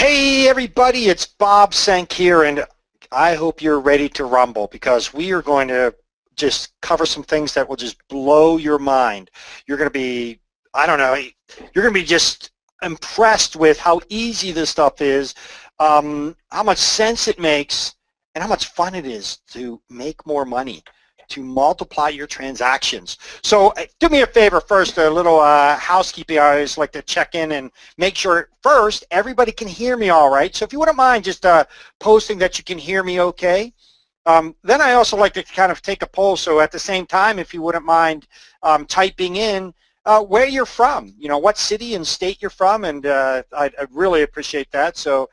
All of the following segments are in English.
Hey everybody, it's Bob Senk here, and I hope you're ready to rumble because we are going to just cover some things that will just blow your mind. You're going to be, I don't know, you're going to be just impressed with how easy this stuff is, how much sense it makes, and how much fun it is to make more money, to multiply your transactions. So do me a favor first, a little housekeeping. I always like to check in and make sure first everybody can hear me all right. So if you wouldn't mind just posting that you can hear me okay. Then I also like to kind of take a poll. So at the same time, if you wouldn't mind typing in where you're from, you know, what city and state you're from, and I'd really appreciate that. So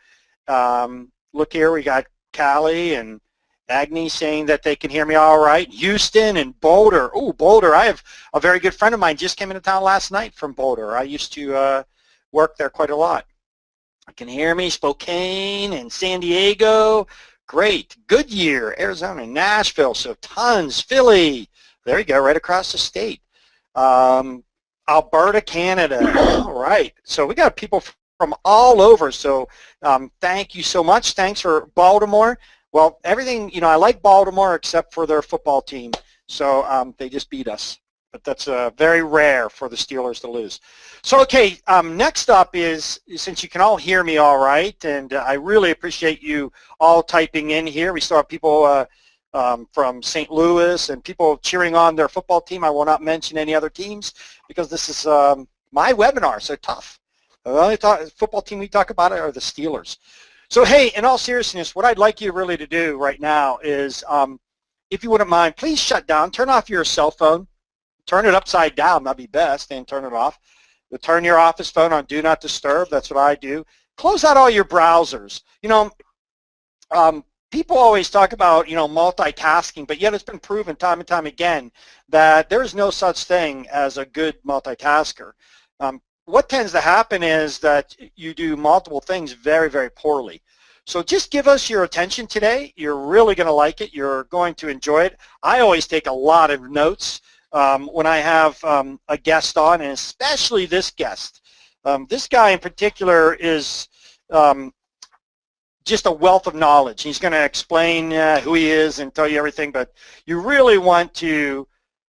look here, we got Callie and Agni saying that they can hear me all right. Houston and Boulder. Oh, Boulder. I have a very good friend of mine just came into town last night from Boulder. I used to work there quite a lot. I can hear me. Spokane and San Diego. Great. Goodyear, Arizona, Nashville. So tons. Philly. There you go, right across the state. Alberta, Canada. All right. So we got people from all over. So thank you so much. Thanks for Baltimore. Well, everything, you know, I like Baltimore except for their football team. So they just beat us. But that's very rare for the Steelers to lose. So, okay, next up is, since you can all hear me all right, and I really appreciate you all typing in here. We still have people from St. Louis and people cheering on their football team. I will not mention any other teams because this is my webinar, so tough. The only football team we talk about are the Steelers. So, hey, in all seriousness, what I'd like you really to do right now is, if you wouldn't mind, please shut down, turn off your cell phone, turn it upside down, that'd be best, and turn it off. You'll turn your office phone on Do Not Disturb, that's what I do. Close out all your browsers. You know, people always talk about, you know, multitasking, but yet it's been proven time and time again that there is no such thing as a good multitasker. What tends to happen is that you do multiple things very, very poorly. So just give us your attention today. You're really going to like it. You're going to enjoy it. I always take a lot of notes when I have a guest on, and especially this guest. This guy in particular is just a wealth of knowledge. He's going to explain who he is and tell you everything, but you really want to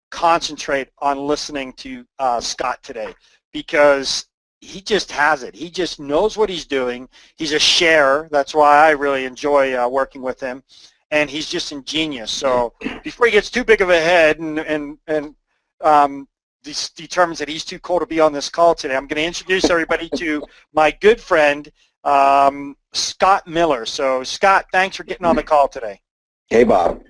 concentrate on listening to Scott today, because he just has it. He just knows what he's doing. He's a sharer. That's why I really enjoy working with him. And he's just ingenious. So before he gets too big of a head and determines that he's too cool to be on this call today, I'm going to introduce everybody to my good friend, Scott Miller. So Scott, thanks for getting on the call today. Hey, Bob.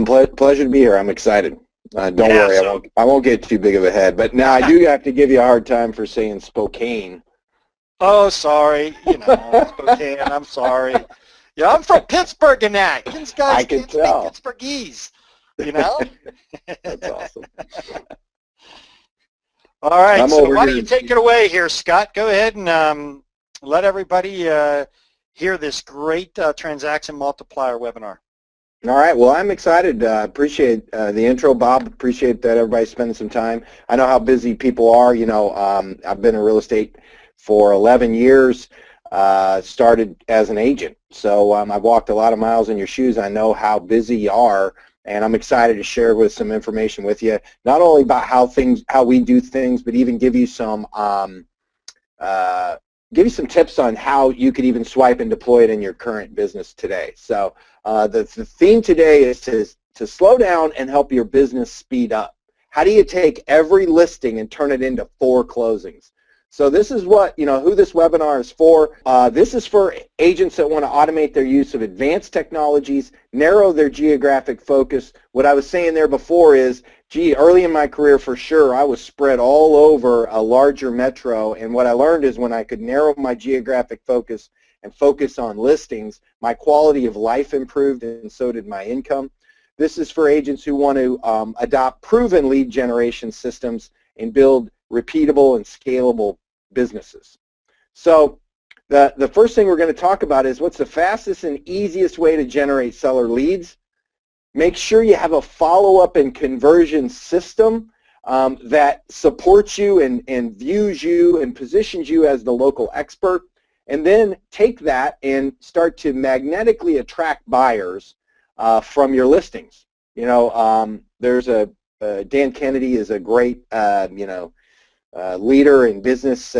Pleasure to be here. I'm excited. Don't worry, I won't get too big of a head. But now I do have to give you a hard time for saying Spokane. Oh, sorry. You know, Spokane, I'm sorry. Yeah, I'm from Pittsburgh and that. These guys can't speak Pittsburghese, you know? That's awesome. All right, so why don't you take it away here, Scott? Go ahead and let everybody hear this great Transaction Multiplier webinar. All right, well, I'm excited. Appreciate the intro, Bob. Appreciate that everybody's spending some time. I know how busy people are. You know, I've been in real estate for 11 years, started as an agent. So I've walked a lot of miles in your shoes. I know how busy you are, and I'm excited to share with some information with you, not only about how we do things, but even give you some tips on how you could even swipe and deploy it in your current business today. So the theme today is to slow down and help your business speed up. How do you take every listing and turn it into 4 closings? So this is what, you know, who this webinar is for. This is for agents that want to automate their use of advanced technologies, narrow their geographic focus. What I was saying there before is, gee, early in my career for sure, I was spread all over a larger metro, and what I learned is when I could narrow my geographic focus and focus on listings, my quality of life improved, and so did my income. This is for agents who want to adopt proven lead generation systems and build repeatable and scalable businesses. So the first thing we're going to talk about is what's the fastest and easiest way to generate seller leads. Make sure you have a follow-up and conversion system that supports you and views you and positions you as the local expert. and then take that and start to magnetically attract buyers from your listings. You know, there's a Dan Kennedy is a great leader and business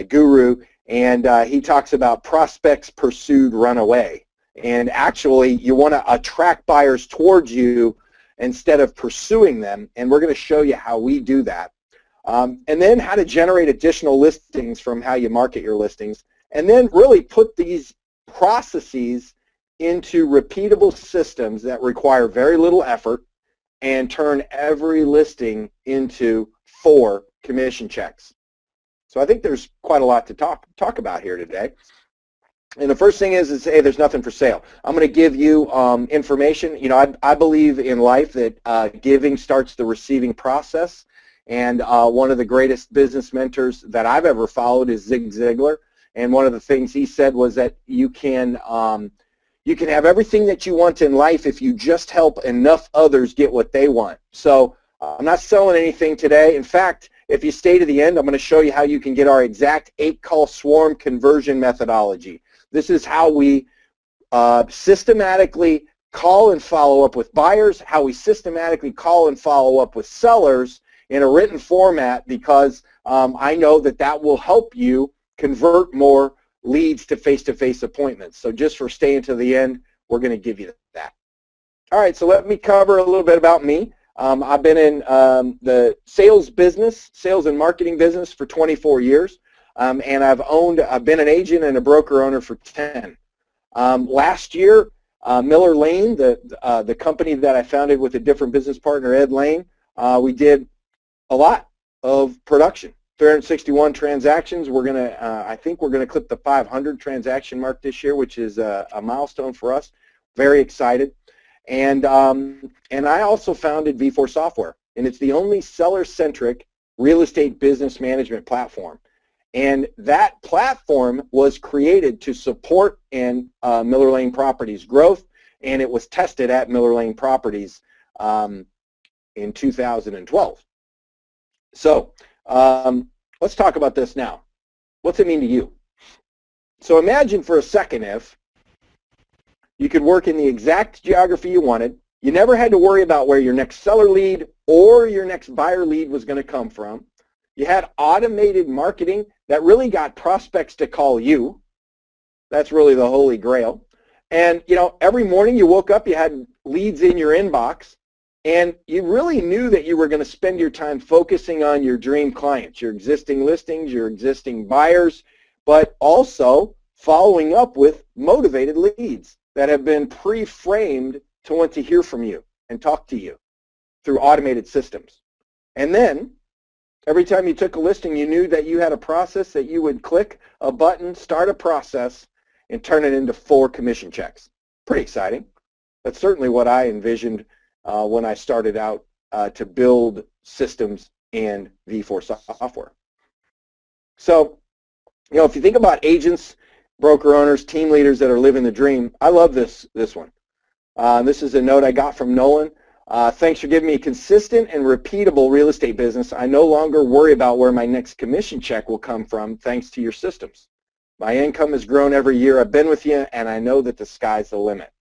guru, and he talks about prospects pursued run away. And actually, you want to attract buyers towards you instead of pursuing them, and we're going to show you how we do that. And then how to generate additional listings from how you market your listings, and then really put these processes into repeatable systems that require very little effort and turn every listing into 4 commission checks. So I think there's quite a lot to talk about here today. And the first thing is hey, there's nothing for sale. I'm going to give you information. You know, I believe in life that giving starts the receiving process. And one of the greatest business mentors that I've ever followed is Zig Ziglar. And one of the things he said was that you can have everything that you want in life if you just help enough others get what they want. So I'm not selling anything today. In fact, if you stay to the end, I'm going to show you how you can get our exact 8-call swarm conversion methodology. This is how we systematically call and follow up with buyers, how we systematically call and follow up with sellers in a written format, because I know that that will help you convert more leads to face-to-face appointments. So just for staying to the end, we're going to give you that. All right, so let me cover a little bit about me. I've been in the sales and marketing business for 24 years, and I've been an agent and a broker owner for 10. Last year, Miller Lane, the company that I founded with a different business partner, Ed Lane, we did a lot of production. 361 transactions. We're gonna, I think we're gonna clip the 500 transaction mark this year, which is a milestone for us. Very excited. And I also founded V4 Software, and it's the only seller-centric real estate business management platform. And that platform was created to support in Miller Lane Properties growth, and it was tested at Miller Lane Properties in 2012. So let's talk about this now. What's it mean to you? So imagine for a second if you could work in the exact geography you wanted. You never had to worry about where your next seller lead or your next buyer lead was going to come from. You had automated marketing that really got prospects to call you. That's really the holy grail. And you know, every morning you woke up, you had leads in your inbox, and you really knew that you were going to spend your time focusing on your dream clients, your existing listings, your existing buyers, but also following up with motivated leads that have been pre-framed to want to hear from you and talk to you through automated systems. And then every time you took a listing, you knew that you had a process that you would click a button, start a process, and turn it into 4 commission checks. Pretty exciting. That's certainly what I envisioned when I started out to build systems in V4 Software. So, you know, if you think about agents, broker owners, team leaders that are living the dream, I love this one. This is a note I got from Nolan. Thanks for giving me a consistent and repeatable real estate business. I no longer worry about where my next commission check will come from thanks to your systems. My income has grown every year I've been with you, and I know that the sky's the limit.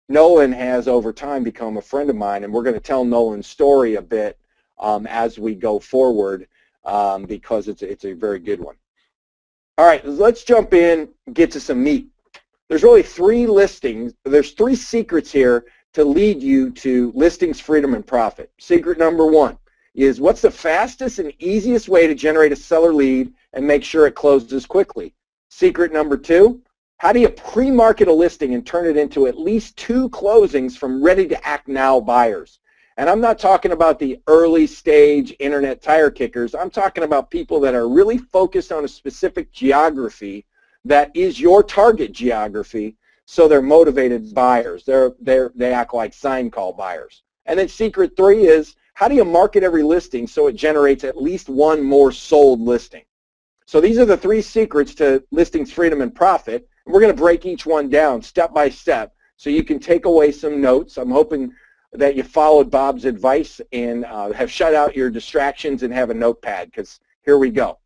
Nolan has over time become a friend of mine, and we're going to tell Nolan's story a bit as we go forward because it's a very good one. All right, let's jump in and get to some meat. There's really 3 listings. There's 3 secrets here to lead you to listings, freedom, and profit. Secret number 1 is what's the fastest and easiest way to generate a seller lead and make sure it closes quickly. Secret number 2, how do you pre-market a listing and turn it into at least 2 closings from ready-to-act now buyers? And I'm not talking about the early stage internet tire kickers. I'm talking about people that are really focused on a specific geography that is your target geography, so they're motivated buyers. They act like sign call buyers. And then secret 3 is how do you market every listing so it generates at least 1 more sold listing? So these are the 3 secrets to listings, freedom, and profit. And we're going to break each one down step by step so you can take away some notes. I'm hoping that you followed Bob's advice and have shut out your distractions and have a notepad, because here we go.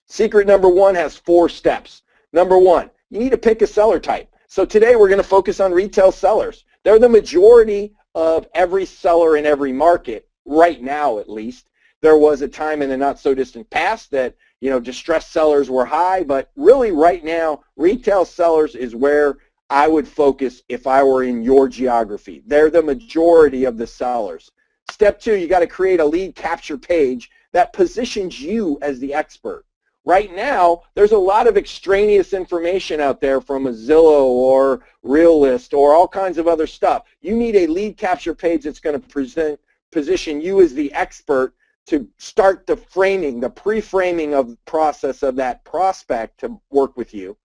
Secret number 1 has 4 steps. Number 1, you need to pick a seller type. So today we're going to focus on retail sellers. They're the majority of every seller in every market, right now at least. There was a time in the not so distant past that, distressed sellers were high, but really right now, retail sellers is where I would focus if I were in your geography. They're the majority of the sellers. Step 2, you got to create a lead capture page that positions you as the expert. Right now, there's a lot of extraneous information out there from a Zillow or Realist or all kinds of other stuff. You need a lead capture page that's going to position you as the expert to start the framing, the pre-framing of the process of that prospect to work with you.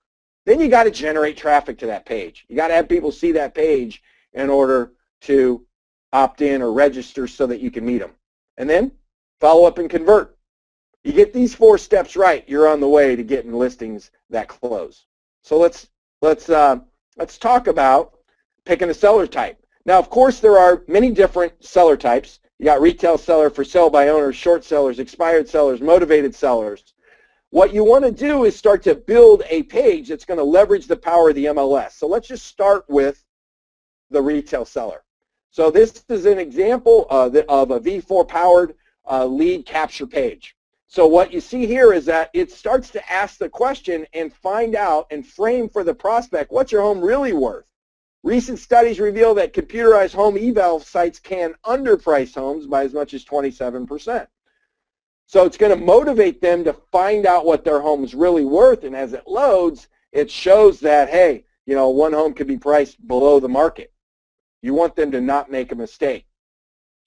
Then you got to generate traffic to that page. You got to have people see that page in order to opt in or register so that you can meet them. And then follow up and convert. You get these 4 steps right, you're on the way to getting listings that close. So let's talk about picking a seller type. Now, of course, there are many different seller types. You got retail seller, for sale by owners, short sellers, expired sellers, motivated sellers. What you want to do is start to build a page that's going to leverage the power of the MLS. So let's just start with the retail seller. So this is an example of a V4 powered lead capture page. So what you see here is that it starts to ask the question and find out and frame for the prospect, what's your home really worth? Recent studies reveal that computerized home eval sites can underprice homes by as much as 27%. So it's going to motivate them to find out what their home is really worth, and as it loads, it shows that, hey, one home could be priced below the market. You want them to not make a mistake.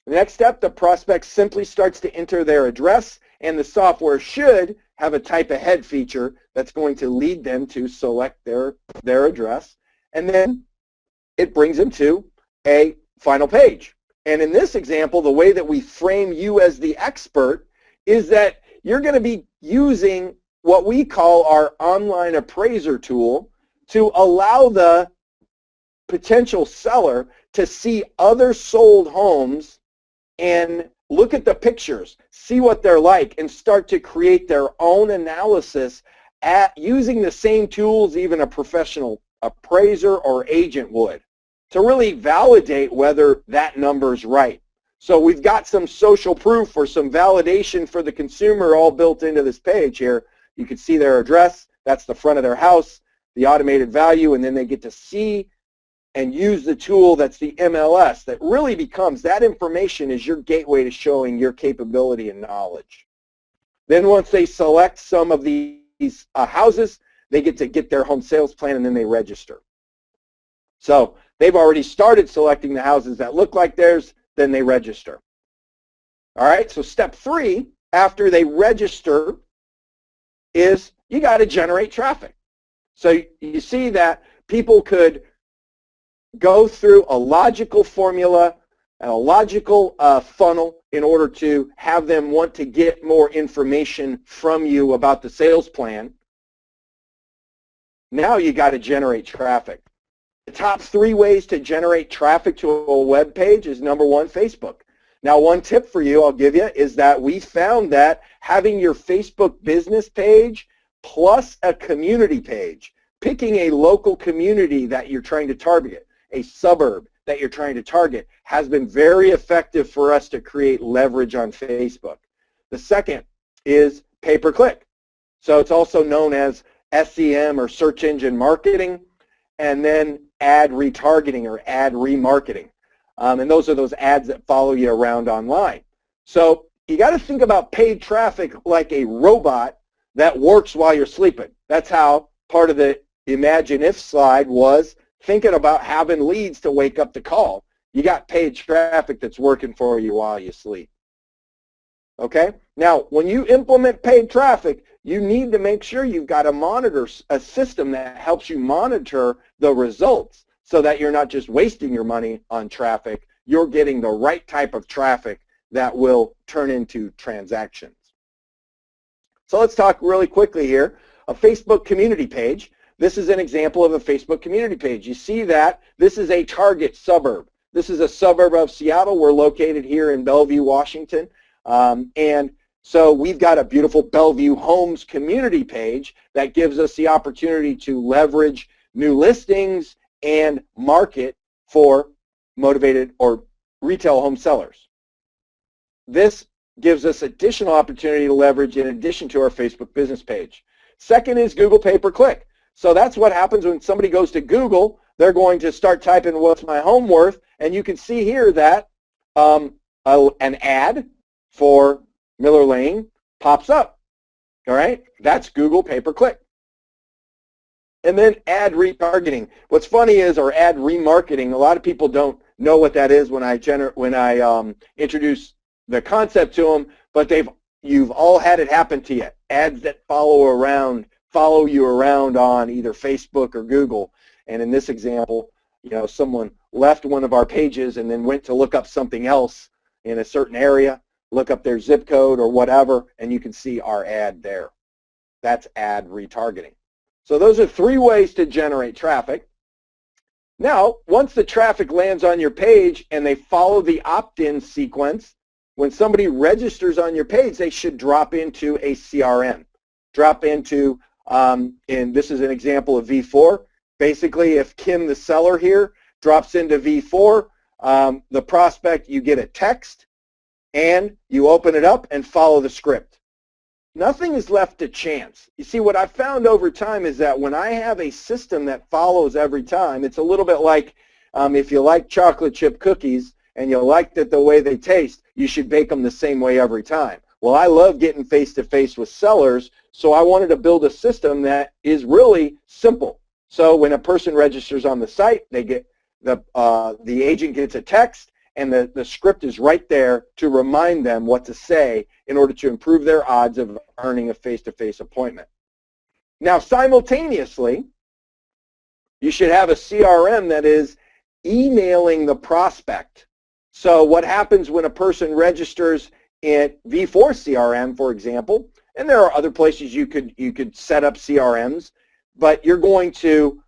The next step, the prospect simply starts to enter their address, and the software should have a type ahead feature that's going to lead them to select their address, and then it brings them to a final page. And in this example, the way that we frame you as the expert is that you're going to be using what we call our online appraiser tool to allow the potential seller to see other sold homes and look at the pictures, see what they're like, and start to create their own analysis using the same tools even a professional appraiser or agent would, to really validate whether that number's right. So we've got some social proof or some validation for the consumer all built into this page here. You can see their address, that's the front of their house, the automated value, and then they get to see and use the tool that's the MLS that really becomes, that information is your gateway to showing your capability and knowledge. Then once they select some of these houses, they get to get their home sales plan, and then they register. So they've already started selecting the houses that look like theirs, then they register. All right, so step 3 after they register is you got to generate traffic. So you see that people could go through a logical formula and a logical funnel in order to have them want to get more information from you about the sales plan. Now you got to generate traffic. The top 3 ways to generate traffic to a web page is number 1, Facebook. Now, one tip for you I'll give you is that we found that having your Facebook business page plus a community page, picking a local community that you're trying to target, a suburb that you're trying to target, has been very effective for us to create leverage on Facebook. The second is pay-per-click. So it's also known as SEM or search engine marketing, and then ad retargeting or ad remarketing. And those are those ads that follow you around online. So you got to think about paid traffic like a robot that works while you're sleeping. That's how part of the Imagine If slide was thinking about having leads to wake up to call. You got paid traffic that's working for you while you sleep. Okay? Now, when you implement paid traffic, you need to make sure you've got a system that helps you monitor the results so that you're not just wasting your money on traffic, you're getting the right type of traffic that will turn into transactions. So let's talk really quickly here. A Facebook community page. This is an example of a Facebook community page. You see that this is a target suburb. This is a suburb of Seattle. We're located here in Bellevue, Washington. And So we've got a beautiful Bellevue Homes community page that gives us the opportunity to leverage new listings and market for motivated or retail home sellers. This gives us additional opportunity to leverage in addition to our Facebook business page. Second is Google pay-per-click. So that's what happens when somebody goes to Google. They're going to start typing what's my home worth, and you can see here that an ad for Miller Lane pops up. All right, that's Google pay-per-click. And then ad retargeting. What's funny is, or ad remarketing, a lot of people don't know what that is when I introduce the concept to them, but you've all had it happen to you. Ads that follow you around on either Facebook or Google. And in this example, someone left one of our pages and then went to look up something else in a certain area, look up their zip code or whatever, and you can see our ad there. That's ad retargeting. So those are 3 ways to generate traffic. Now, once the traffic lands on your page and they follow the opt-in sequence, when somebody registers on your page, they should drop into a CRM. Drop into, and this is an example of V4. Basically, if Kim, the seller here, drops into V4, the prospect, you get a text, and you open it up and follow the script. Nothing is left to chance. You see, what I've found over time is that when I have a system that follows every time, it's a little bit like if you like chocolate chip cookies and you like the way they taste, you should bake them the same way every time. Well, I love getting face-to-face with sellers, so I wanted to build a system that is really simple. So when a person registers on the site, they get the agent gets a text, and the script is right there to remind them what to say in order to improve their odds of earning a face-to-face appointment. Now, simultaneously, you should have a CRM that is emailing the prospect. So what happens when a person registers in V4 CRM, for example, and there are other places you could set up CRMs, but you're going to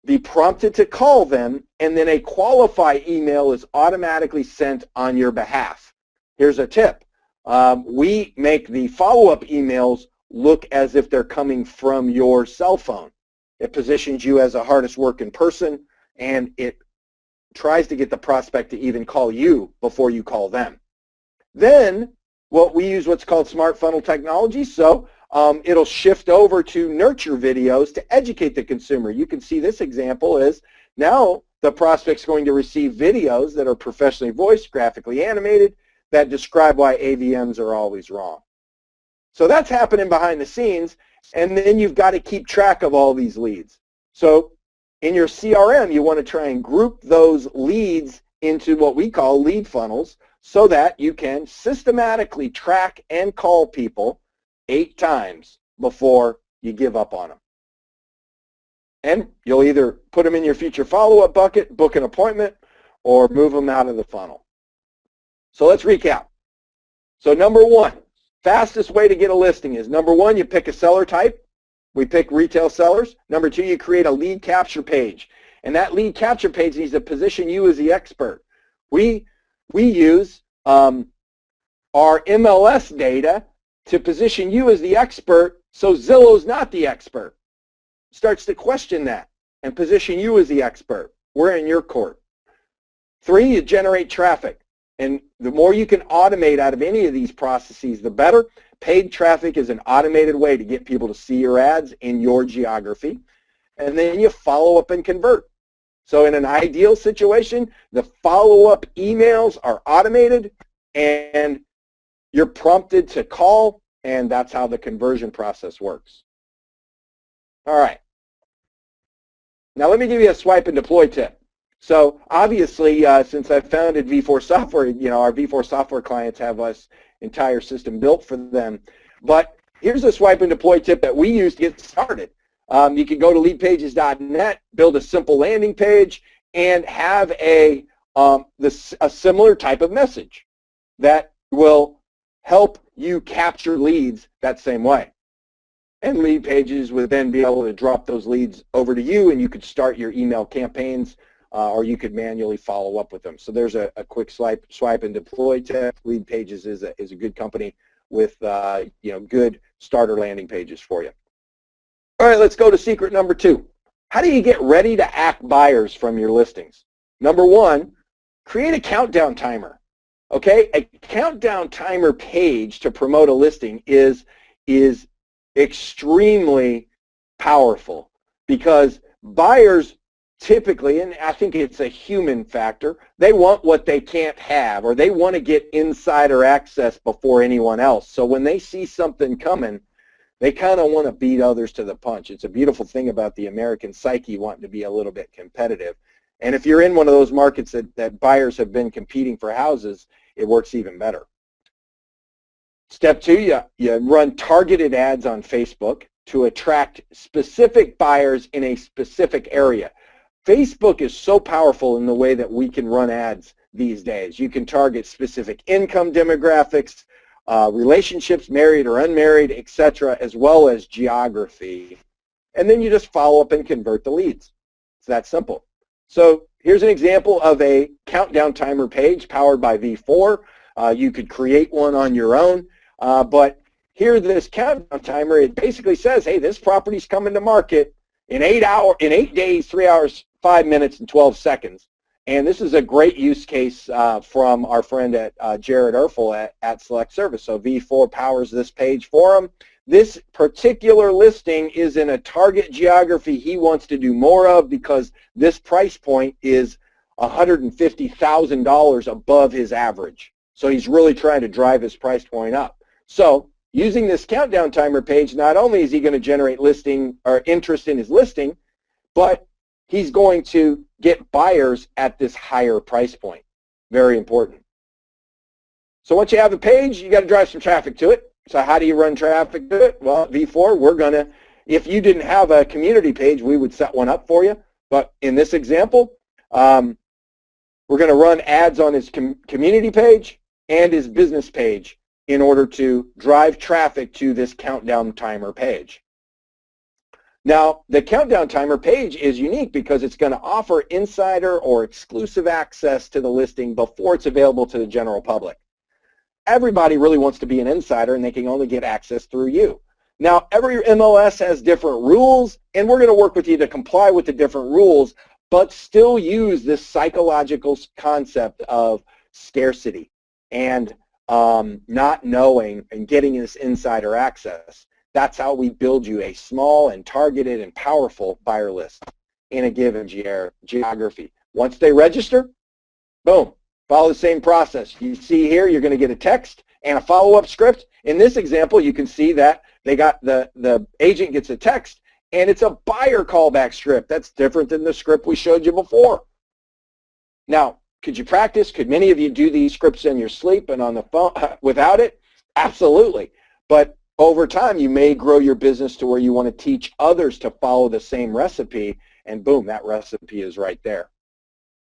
be prompted to call them, and then a qualify email is automatically sent on your behalf. Here's a tip. We make the follow-up emails look as if they're coming from your cell phone. It positions you as a hardest working person, and it tries to get the prospect to even call you before you call them. Then we use what's called smart funnel technology, so it'll shift over to nurture videos to educate the consumer. You can see this example is now the prospect's going to receive videos that are professionally voiced, graphically animated, that describe why AVMs are always wrong. So that's happening behind the scenes, and then you've got to keep track of all these leads. So in your CRM, you want to try and group those leads into what we call lead funnels so that you can systematically track and call people 8 times before you give up on them. And you'll either put them in your future follow-up bucket, book an appointment, or move them out of the funnel. So let's recap. So number 1, fastest way to get a listing is, number 1, you pick a seller type. We pick retail sellers. Number 2, you create a lead capture page. And that lead capture page needs to position you as the expert. We use our MLS data to position you as the expert, so Zillow's not the expert. Starts to question that and position you as the expert. We're in your court. 3, you generate traffic. And the more you can automate out of any of these processes, the better. Paid traffic is an automated way to get people to see your ads in your geography. And then you follow up and convert. So in an ideal situation, the follow-up emails are automated and you're prompted to call, and that's how the conversion process works. All right. Now let me give you a swipe and deploy tip. So obviously, since I founded V4 Software, our V4 Software clients have us entire system built for them. But here's a swipe and deploy tip that we use to get started. You can go to leadpages.net, build a simple landing page, and have a similar type of message that will help you capture leads that same way. And lead pages would then be able to drop those leads over to you, and you could start your email campaigns, or you could manually follow up with them. So there's a quick swipe and deploy tip. Lead Pages is a good company. with good starter landing pages for you. All right, let's go to secret number 2. How do you get ready to act buyers from your listings? Number 1, create a countdown timer. Okay, a countdown timer page to promote a listing is extremely powerful, because buyers typically, and I think it's a human factor, they want what they can't have, or they want to get insider access before anyone else. So when they see something coming, they kind of want to beat others to the punch. It's a beautiful thing about the American psyche, wanting to be a little bit competitive. And if you're in one of those markets that buyers have been competing for houses, it works even better. Step 2, you run targeted ads on Facebook to attract specific buyers in a specific area. Facebook is so powerful in the way that we can run ads these days. You can target specific income demographics, relationships, married or unmarried, etc., as well as geography. And then you just follow up and convert the leads. It's that simple. So here's an example of a countdown timer page powered by V4. You could create one on your own, but here this countdown timer, it basically says, hey, this property's coming to market in 8 days, 3 hours, 5 minutes, and 12 seconds. And this is a great use case from our friend at Jared Erfel at Select Service. So V4 powers this page for him. This particular listing is in a target geography he wants to do more of, because this price point is $150,000 above his average. So he's really trying to drive his price point up. So using this countdown timer page, not only is he going to generate listing or interest in his listing, but he's going to get buyers at this higher price point. Very important. So once you have a page, you got to drive some traffic to it. So how do you run traffic to it? Well, at V4, we're going to, if you didn't have a community page, we would set one up for you. But in this example, we're going to run ads on his community page and his business page in order to drive traffic to this countdown timer page. Now, the countdown timer page is unique because it's going to offer insider or exclusive access to the listing before it's available to the general public. Everybody really wants to be an insider, and they can only get access through you. Now, every MLS has different rules, and we're going to work with you to comply with the different rules, but still use this psychological concept of scarcity and not knowing and getting this insider access. That's how we build you a small and targeted and powerful buyer list in a given geography. Once they register, boom, follow the same process. You see here, you're going to get a text and a follow-up script. In this example, you can see that they got the agent gets a text, and it's a buyer callback script. That's different than the script we showed you before. Now, could you practice? Could many of you do these scripts in your sleep and on the phone without it? Absolutely. But over time, you may grow your business to where you want to teach others to follow the same recipe, and boom, that recipe is right there.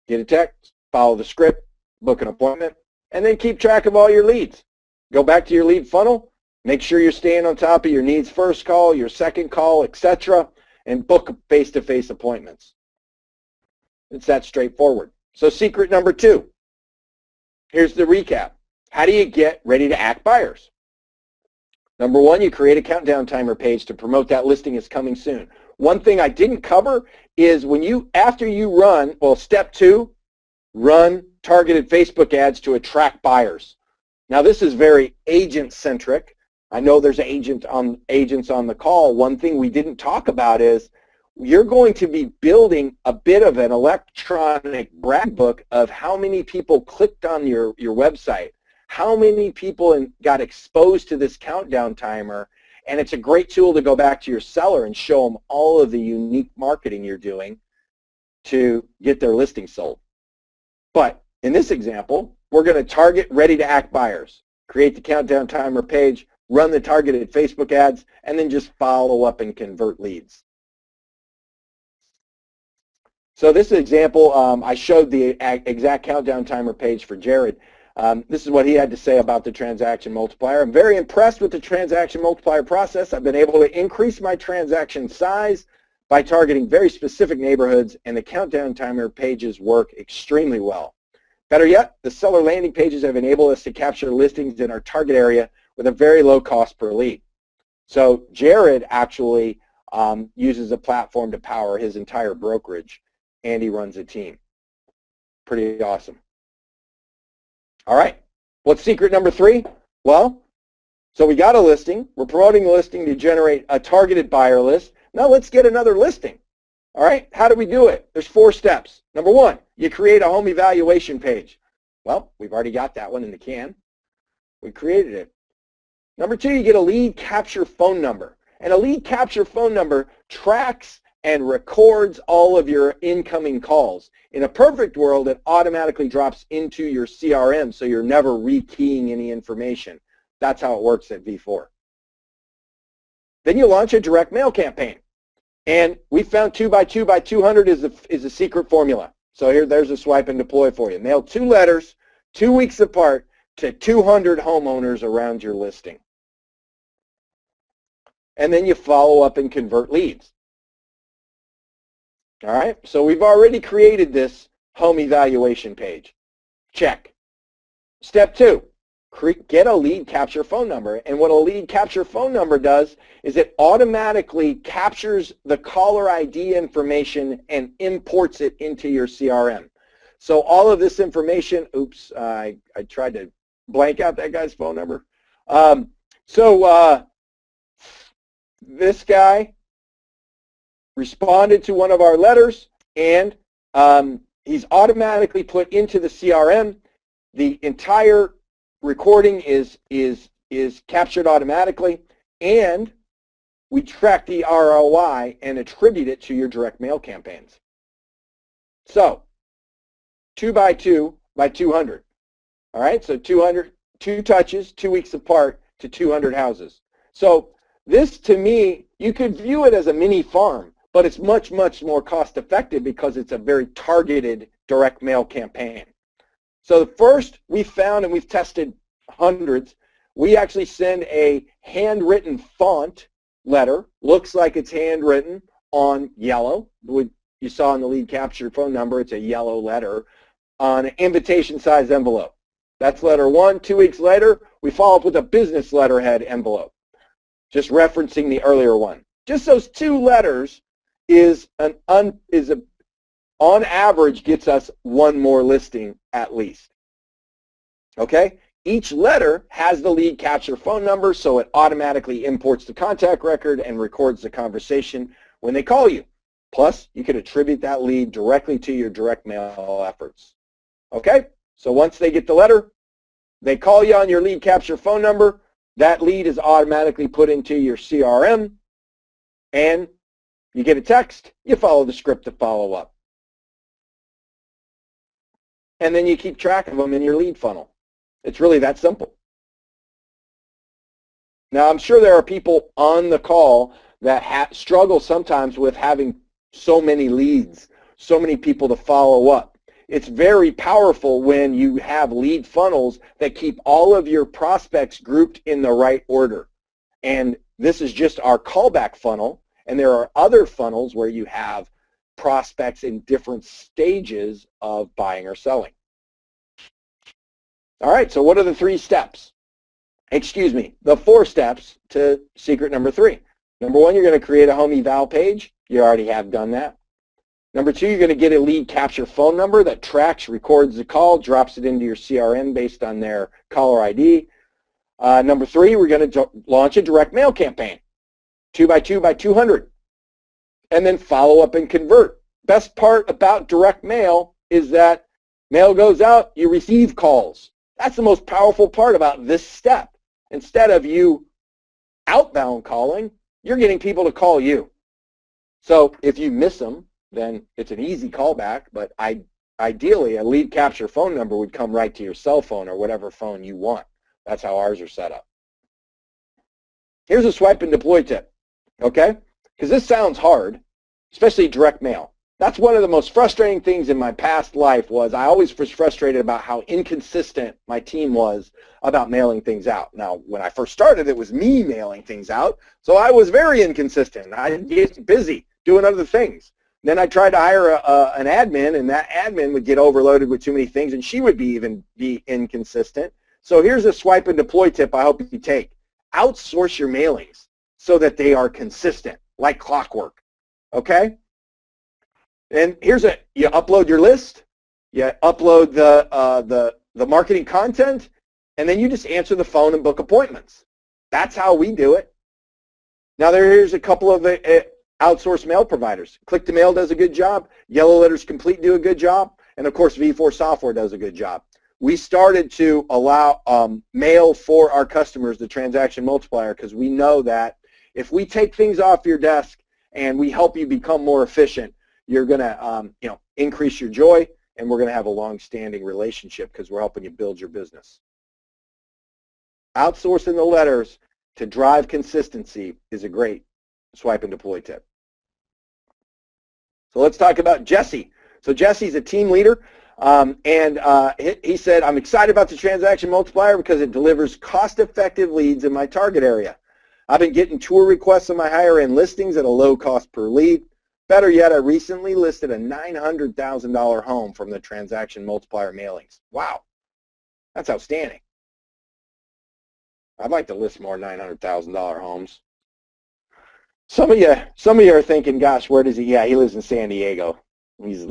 Get a text, follow the script, book an appointment, and then keep track of all your leads. Go back to your lead funnel, make sure you're staying on top of your needs first call, your second call, etc., and book face-to-face appointments. It's that straightforward. So secret number 2, here's the recap. How do you get ready to act buyers? Number 1, you create a countdown timer page to promote that listing is coming soon. One thing I didn't cover is after you run, well, step 2, run targeted Facebook ads to attract buyers. Now this is very agent-centric. I know there's agents on the call. One thing we didn't talk about is you're going to be building a bit of an electronic brag book of how many people clicked on your website, how many people got exposed to this countdown timer, and it's a great tool to go back to your seller and show them all of the unique marketing you're doing to get their listing sold. But in this example, we're going to target ready-to-act buyers, create the countdown timer page, run the targeted Facebook ads, and then just follow up and convert leads. So this example, I showed the exact countdown timer page for Jared. This is what he had to say about the transaction multiplier. I'm very impressed with the transaction multiplier process. I've been able to increase my transaction size by targeting very specific neighborhoods, and the countdown timer pages work extremely well. Better yet, the seller landing pages have enabled us to capture listings in our target area with a very low cost per lead. So Jared actually uses a platform to power his entire brokerage, and he runs a team. Pretty awesome. All right, what's secret number 3? Well, so we got a listing. We're promoting the listing to generate a targeted buyer list. Now let's get another listing. All right, how do we do it? There's 4 steps. Number 1, you create a home evaluation page. Well, we've already got that one in the can. We created it. Number 2, you get a lead capture phone number. And a lead capture phone number tracks and records all of your incoming calls. In a perfect world, it automatically drops into your CRM, so you're never rekeying any information. That's how it works at V4. Then you launch a direct mail campaign. And we found 2x2 by 200 is a secret formula. So there's a swipe and deploy for you. Mail 2 letters, 2 weeks apart, to 200 homeowners around your listing. And then you follow up and convert leads. All right, so we've already created this home evaluation page. Check. Step 2, get a lead capture phone number. And what a lead capture phone number does is it automatically captures the caller ID information and imports it into your CRM. So all of this information, oops, I tried to blank out that guy's phone number. This guy responded to one of our letters, and he's automatically put into the CRM. The entire recording is captured automatically, and we track the ROI and attribute it to your direct mail campaigns. So 2x2 by 200. All right, so 200, 2 touches, 2 weeks apart to 200 houses. So this, to me, you could view it as a mini farm, but it's much, much more cost effective because it's a very targeted direct mail campaign. So the first we found, and we've tested hundreds, we actually send a handwritten font letter, looks like it's handwritten on yellow. You saw in the lead capture phone number, it's a yellow letter on an invitation size envelope. That's letter 1. 2 weeks later, we follow up with a business letterhead envelope, just referencing the earlier one. Just those 2 letters on average gets us 1 more listing at least. Okay? Each letter has the lead capture phone number, so it automatically imports the contact record and records the conversation when they call you. Plus, you can attribute that lead directly to your direct mail efforts. Okay? So once they get the letter, they call you on your lead capture phone number, that lead is automatically put into your CRM, and you get a text, you follow the script to follow up. And then you keep track of them in your lead funnel. It's really that simple. Now, I'm sure there are people on the call that struggle sometimes with having so many leads, so many people to follow up. It's very powerful when you have lead funnels that keep all of your prospects grouped in the right order. And this is just our callback funnel, and there are other funnels where you have prospects in different stages of buying or selling. All right, so what are the 3 steps? Excuse me, the 4 steps to secret number 3. Number 1, you're going to create a home eval page. You already have done that. Number 2, you're going to get a lead capture phone number that tracks, records the call, drops it into your CRM based on their caller ID. Number 3, we're going to launch a direct mail campaign, 2x2 by 200, and then follow up and convert. Best part about direct mail is that mail goes out, you receive calls. That's the most powerful part about this step. Instead of you outbound calling, you're getting people to call you. So if you miss them, then it's an easy callback, but ideally a lead capture phone number would come right to your cell phone or whatever phone you want. That's how ours are set up. Here's a swipe and deploy tip, okay? Because this sounds hard, especially direct mail. That's one of the most frustrating things in my past life was I always was frustrated about how inconsistent my team was about mailing things out. Now, when I first started, it was me mailing things out, so I was very inconsistent. I'd get busy doing other things. Then I tried to hire an admin, and that admin would get overloaded with too many things, and she would be inconsistent. So here's a swipe and deploy tip I hope you take. Outsource your mailings so that they are consistent, like clockwork, okay? And here's you upload your list, you upload the marketing content, and then you just answer the phone and book appointments. That's how we do it. Now here's a couple of outsourced mail providers. Click to Mail does a good job. Yellow Letters Complete do a good job. And of course, V4 Software does a good job. We started to allow mail for our customers, the transaction multiplier, because we know that if we take things off your desk and we help you become more efficient, you're going to increase your joy, and we're going to have a long-standing relationship because we're helping you build your business. Outsourcing the letters to drive consistency is a great swipe and deploy tip. So let's talk about Jesse. So Jesse's a team leader, he said, I'm excited about the transaction multiplier because it delivers cost-effective leads in my target area. I've been getting tour requests on my higher-end listings at a low cost per lead. Better yet, I recently listed a $900,000 home from the transaction multiplier mailings. Wow, that's outstanding. I'd like to list more $900,000 homes. Some of you are thinking, gosh, where does he? Yeah, he lives in San Diego. He's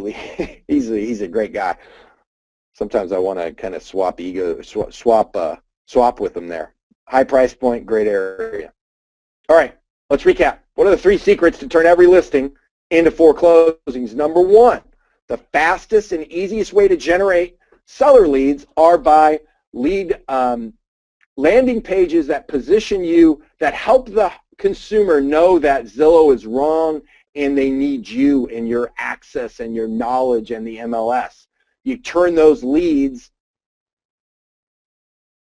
a great guy. Sometimes I want to kind of swap with him there. High price point, great area. All right, let's recap. What are the 3 secrets to turn every listing into 4 closings? Number 1, the fastest and easiest way to generate seller leads are by landing pages that position you, that help the consumer know that Zillow is wrong and they need you and your access and your knowledge and the MLS. You turn those leads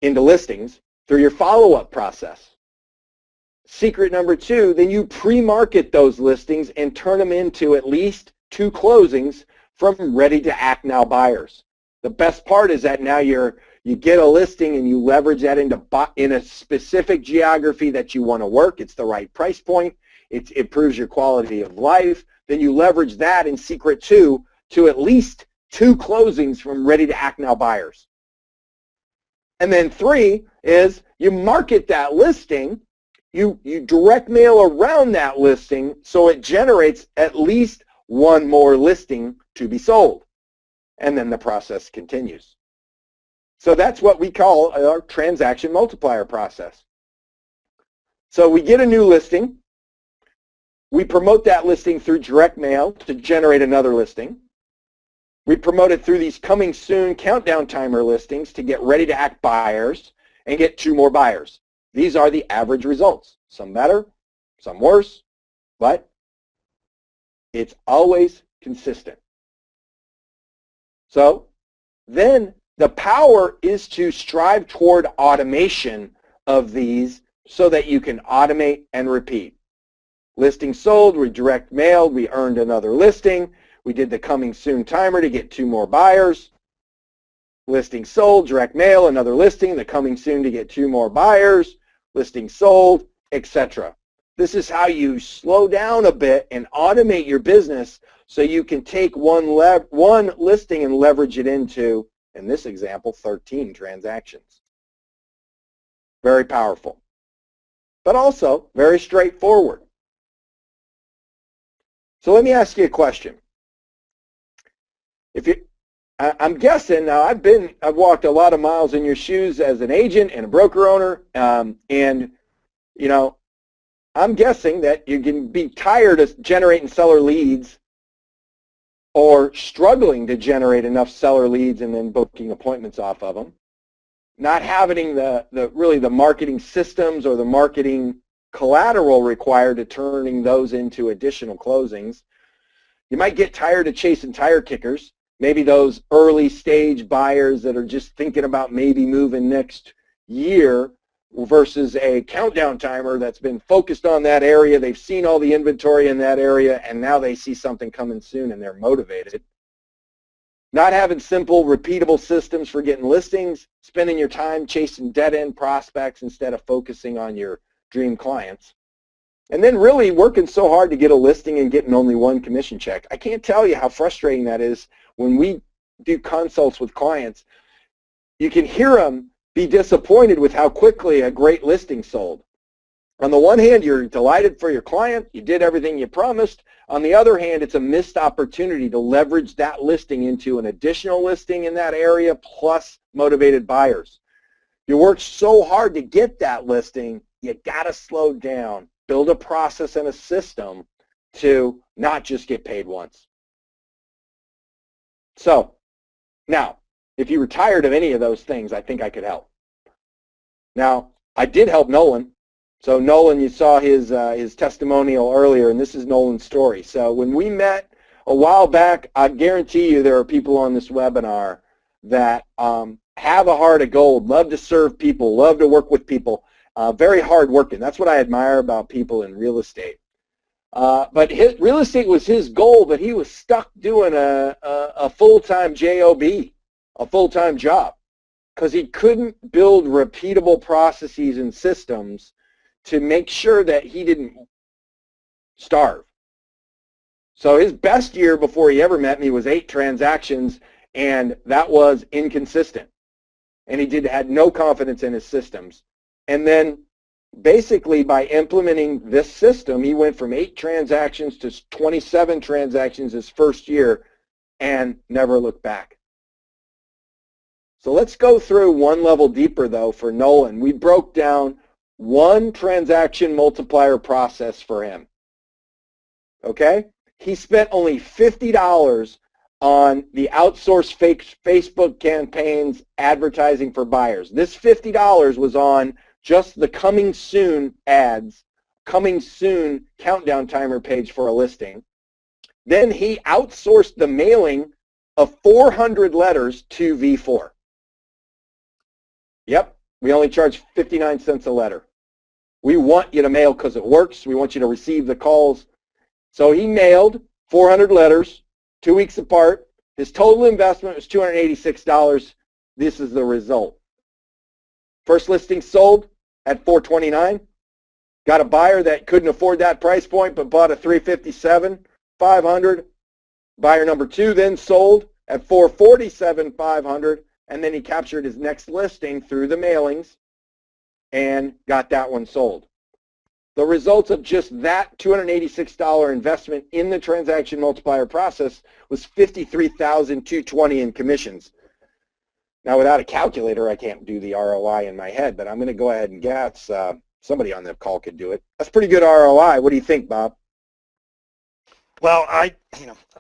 into listings through your follow-up process. Secret number 2, then you pre-market those listings and turn them into at least 2 closings from ready-to-act now buyers. The best part is that now you get a listing and you leverage that in a specific geography that you want to work. It's the right price point. It improves your quality of life. Then you leverage that in secret 2 to at least 2 closings from ready-to-act now buyers. And then 3 is you market that listing. You direct mail around that listing so it generates at least 1 more listing to be sold. And then the process continues. So that's what we call our transaction multiplier process. So we get a new listing. We promote that listing through direct mail to generate another listing. We promote it through these coming soon countdown timer listings to get ready to act buyers and get 2 more buyers. These are the average results. Some better, some worse, but it's always consistent. So then the power is to strive toward automation of these so that you can automate and repeat. Listing sold, we direct mailed, we earned another listing. We did the coming soon timer to get 2 more buyers. Listing sold, direct mail, another listing, the coming soon to get 2 more buyers. Listing sold, etc. This is how you slow down a bit and automate your business so you can take one listing and leverage it into, in this example, 13 transactions. Very powerful, but also very straightforward. So let me ask you a question. I'm guessing now, I've walked a lot of miles in your shoes as an agent and a broker owner, and I'm guessing that you can be tired of generating seller leads or struggling to generate enough seller leads and then booking appointments off of them. Not having really the marketing systems or the marketing collateral required to turning those into additional closings. You might get tired of chasing tire kickers. Maybe those early stage buyers that are just thinking about maybe moving next year versus a countdown timer that's been focused on that area. They've seen all the inventory in that area, and now they see something coming soon and they're motivated. Not having simple, repeatable systems for getting listings, spending your time chasing dead-end prospects instead of focusing on your dream clients. And then really working so hard to get a listing and getting only 1 commission check. I can't tell you how frustrating that is when we do consults with clients. You can hear them be disappointed with how quickly a great listing sold. On the one hand, you're delighted for your client. You did everything you promised. On the other hand, it's a missed opportunity to leverage that listing into an additional listing in that area plus motivated buyers. You worked so hard to get that listing, you got to slow down, build a process and a system to not just get paid once. So now, if you were tired of any of those things, I think I could help. Now, I did help Nolan. So Nolan, you saw his testimonial earlier, and this is Nolan's story. So when we met a while back, I guarantee you there are people on this webinar that have a heart of gold, love to serve people, love to work with people, very hard working. That's what I admire about people in real estate. But real estate was his goal, but he was stuck doing a full-time job, a full-time job, because he couldn't build repeatable processes and systems to make sure that he didn't starve. So his best year before he ever met me was 8 transactions, and that was inconsistent. And he had no confidence in his systems. And then basically by implementing this system, he went from 8 transactions to 27 transactions his first year and never looked back. So let's go through one level deeper though for Nolan. We broke down one transaction multiplier process for him. Okay? He spent only $50 on the outsourced Facebook campaigns advertising for buyers. This $50 was on just the coming soon ads, coming soon countdown timer page for a listing. Then he outsourced the mailing of 400 letters to V4. Yep, we only charge 59 cents a letter. We want you to mail because it works. We want you to receive the calls. So he mailed 400 letters, 2 weeks apart. His total investment was $286. This is the result. First listing sold at $429. Got a buyer that couldn't afford that price point but bought a $357, $500. Buyer number 2 then sold at $447, $500, and then he captured his next listing through the mailings and got that one sold. The results of just that $286 investment in the transaction multiplier process was $53,220 in commissions. Now, without a calculator, I can't do the ROI in my head, but I'm going to go ahead and guess somebody on the call could do it. That's pretty good ROI. What do you think, Bob? Well,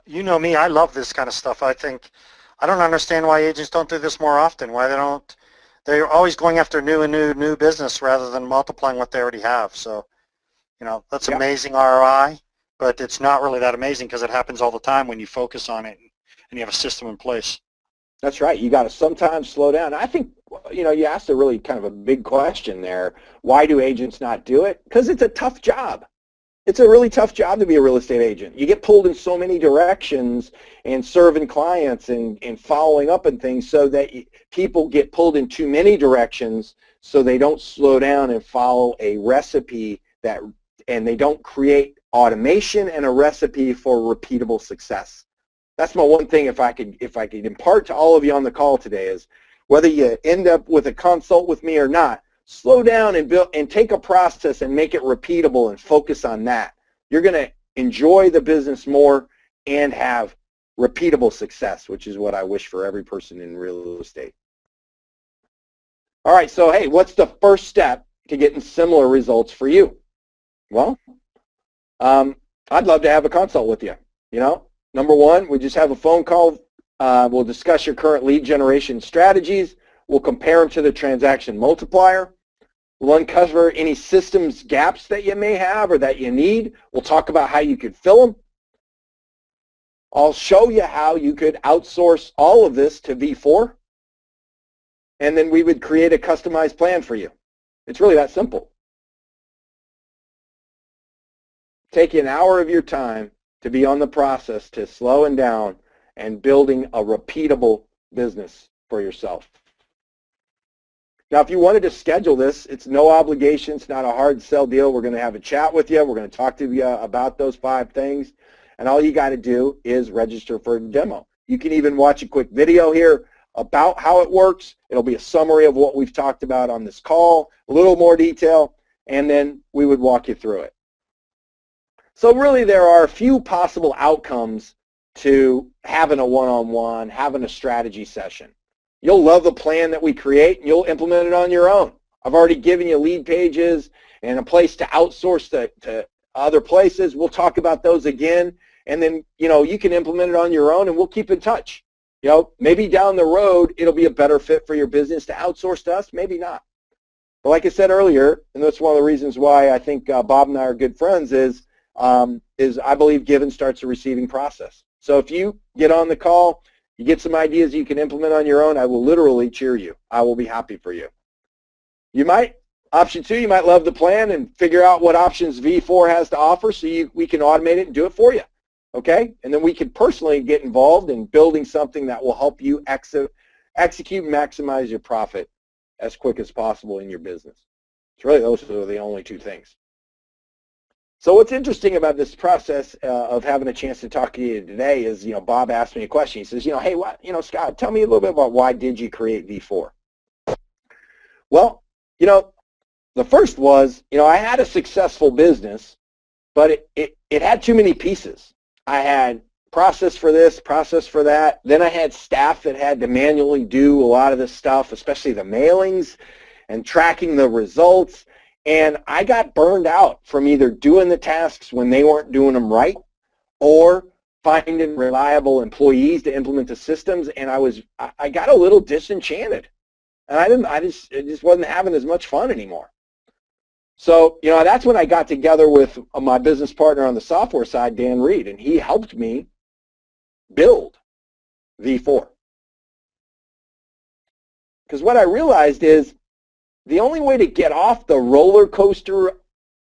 you know me, I love this kind of stuff. I don't understand why agents don't do this more often, why they're always going after new business rather than multiplying what they already have. So, that's amazing ROI, but it's not really that amazing because it happens all the time when you focus on it and you have a system in place. That's right. You got to sometimes slow down. I think, you asked a really kind of a big question there. Why do agents not do it? Because it's a tough job. It's a really tough job to be a real estate agent. You get pulled in so many directions and serving clients and following up and things so that people get pulled in too many directions so they don't slow down and follow a recipe and they don't create automation and a recipe for repeatable success. That's my one thing if I could impart to all of you on the call today is whether you end up with a consult with me or not, slow down and build and take a process and make it repeatable and focus on that. You're going to enjoy the business more and have repeatable success, which is what I wish for every person in real estate. All right, so hey, what's the first step to getting similar results for you? Well, I'd love to have a consult with you. Number one, we just have a phone call. We'll discuss your current lead generation strategies. We'll compare them to the transaction multiplier. We'll uncover any systems gaps that you may have or that you need. We'll talk about how you could fill them. I'll show you how you could outsource all of this to V4. And then we would create a customized plan for you. It's really that simple. Take an hour of your time to be on the process to slowing down and building a repeatable business for yourself. Now, if you wanted to schedule this, it's no obligation. It's not a hard sell deal. We're going to have a chat with you. We're going to talk to you about those 5 things. And all you got to do is register for a demo. You can even watch a quick video here. about how it works. It'll be a summary of what we've talked about on this call, a little more detail, and then we would walk you through it. So really there are a few possible outcomes to having a one-on-one, having a strategy session. You'll love the plan that we create and you'll implement it on your own. I've already given you lead pages and a place to outsource to other places. We'll talk about those again, and then you can implement it on your own and we'll keep in touch. Maybe down the road it'll be a better fit for your business to outsource to us, maybe not. But like I said earlier, and that's one of the reasons why I think Bob and I are good friends, is I believe giving starts a receiving process. So if you get on the call, you get some ideas you can implement on your own, I will literally cheer you. I will be happy for you. Option 2, you might love the plan and figure out what options V4 has to offer so we can automate it and do it for you. Okay? And then we can personally get involved in building something that will help you execute and maximize your profit as quick as possible in your business. It's really those are the only two things. So what's interesting about this process of having a chance to talk to you today is, Bob asked me a question. He says, hey, Scott, tell me a little bit about why did you create V4? Well, the first was, I had a successful business, but it had too many pieces. I had process for this, process for that. Then I had staff that had to manually do a lot of this stuff, especially the mailings and tracking the results. And I got burned out from either doing the tasks when they weren't doing them right or finding reliable employees to implement the systems. And I got a little disenchanted. And it just wasn't having as much fun anymore. So, that's when I got together with my business partner on the software side, Dan Reed, and he helped me build V4. Because what I realized is the only way to get off the roller coaster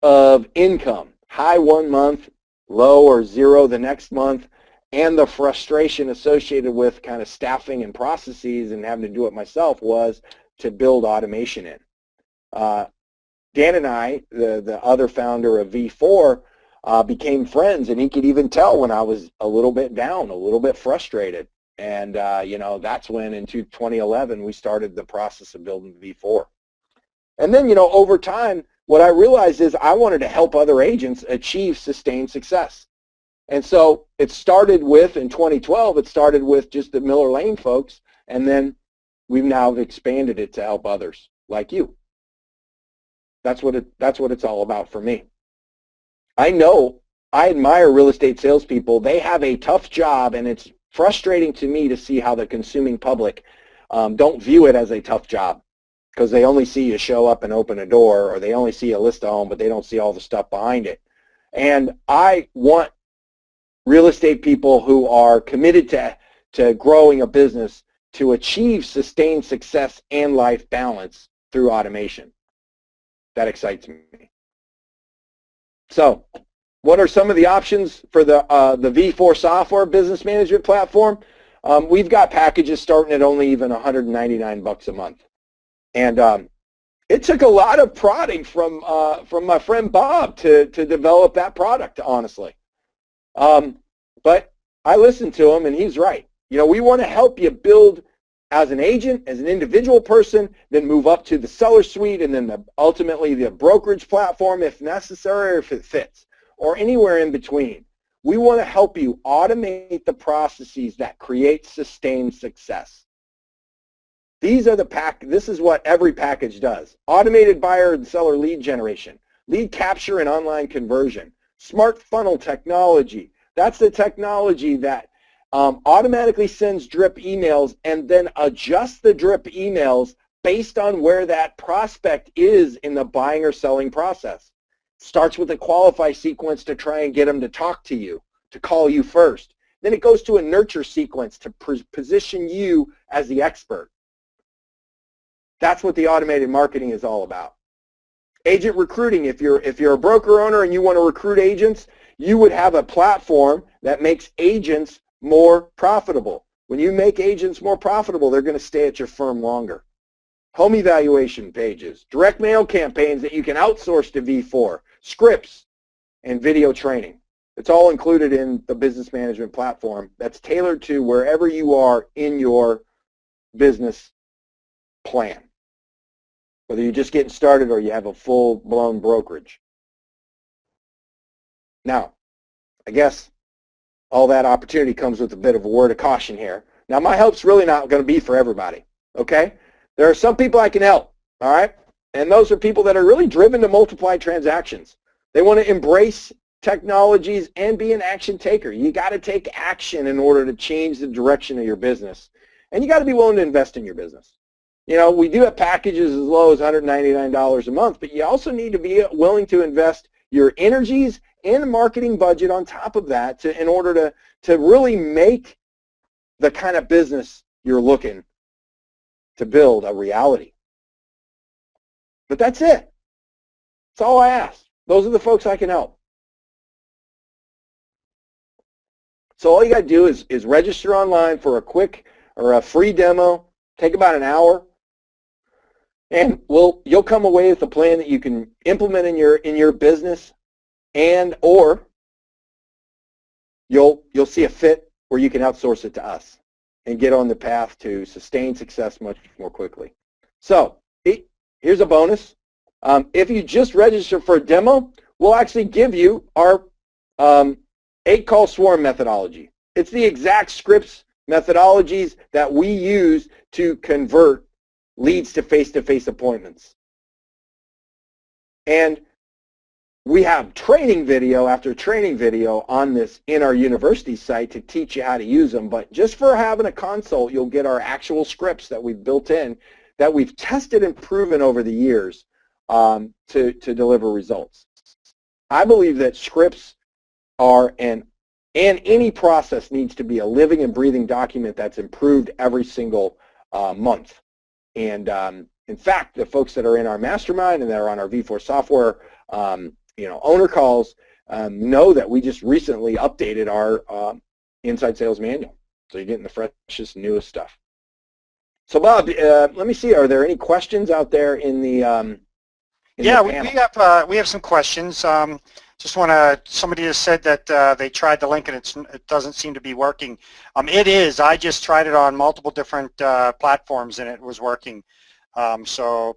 of income, high one month, low or zero the next month, and the frustration associated with kind of staffing and processes and having to do it myself, was to build automation in. Dan and I, the other founder of V4, became friends, and he could even tell when I was a little bit down, a little bit frustrated. And, that's when in 2011 we started the process of building V4. And then, over time, what I realized is I wanted to help other agents achieve sustained success. And so it started with, in 2012, it started with just the Miller Lane folks, and then we've now expanded it to help others like you. That's what it's all about for me. I admire real estate salespeople. They have a tough job, and it's frustrating to me to see how the consuming public don't view it as a tough job, because they only see you show up and open a door, or they only see a list of home, but they don't see all the stuff behind it. And I want real estate people who are committed to growing a business to achieve sustained success and life balance through automation. That excites me. So, what are some of the options for the V4 software business management platform? We've got packages starting at only even $199 a month. And it took a lot of prodding from my friend Bob to develop that product, honestly. But I listened to him, and he's right. We want to help you build as an agent, as an individual person, then move up to the seller suite, and then ultimately the brokerage platform if necessary or if it fits, or anywhere in between. We want to help you automate the processes that create sustained success. These are this is what every package does. Automated buyer and seller lead generation, lead capture and online conversion, smart funnel technology. That's the technology that automatically sends drip emails and then adjusts the drip emails based on where that prospect is in the buying or selling process. Starts with a qualify sequence to try and get them to talk to you, to call you first. Then it goes to a nurture sequence to position you as the expert. That's what the automated marketing is all about. Agent recruiting, if you're a broker owner and you want to recruit agents, you would have a platform that makes agents more profitable. When you make agents more profitable, they're going to stay at your firm longer. Home evaluation pages, direct mail campaigns that you can outsource to V4, scripts, and video training. It's all included in the business management platform that's tailored to wherever you are in your business plan, whether you're just getting started or you have a full-blown brokerage. Now, I guess all that opportunity comes with a bit of a word of caution here. Now, my help's really not going to be for everybody, okay? There are some people I can help, all right? And those are people that are really driven to multiply transactions. They want to embrace technologies and be an action taker. You got to take action in order to change the direction of your business. And you got to be willing to invest in your business. You know, we do have packages as low as $199 a month, but you also need to be willing to invest your energies and the marketing budget on top of that in order to really make the kind of business you're looking to build a reality. But that's it. That's all I ask. Those are the folks I can help. So all you got to do is register online for a quick or a free demo. Take about an hour. And you'll come away with a plan that you can implement in your business, and or you'll see a fit where you can outsource it to us and get on the path to sustained success much more quickly. So here's a bonus. If you just register for a demo, we'll actually give you our 8-call swarm methodology. It's the exact scripts methodologies that we use to convert leads to face-to-face appointments. And we have training video after training video on this in our university site to teach you how to use them. But just for having a consult, you'll get our actual scripts that we've built in, that we've tested and proven over the years to deliver results. I believe that scripts are and any process needs to be a living and breathing document that's improved every single month. And in fact, the folks that are in our mastermind and that are on our V4 software owner calls know that we just recently updated our inside sales manual. So you're getting the freshest, newest stuff. So Bob, let me see, are there any questions out there in the we have some questions. Just want to, somebody has said that they tried the link and it doesn't seem to be working. It is. I just tried it on multiple different platforms and it was working. So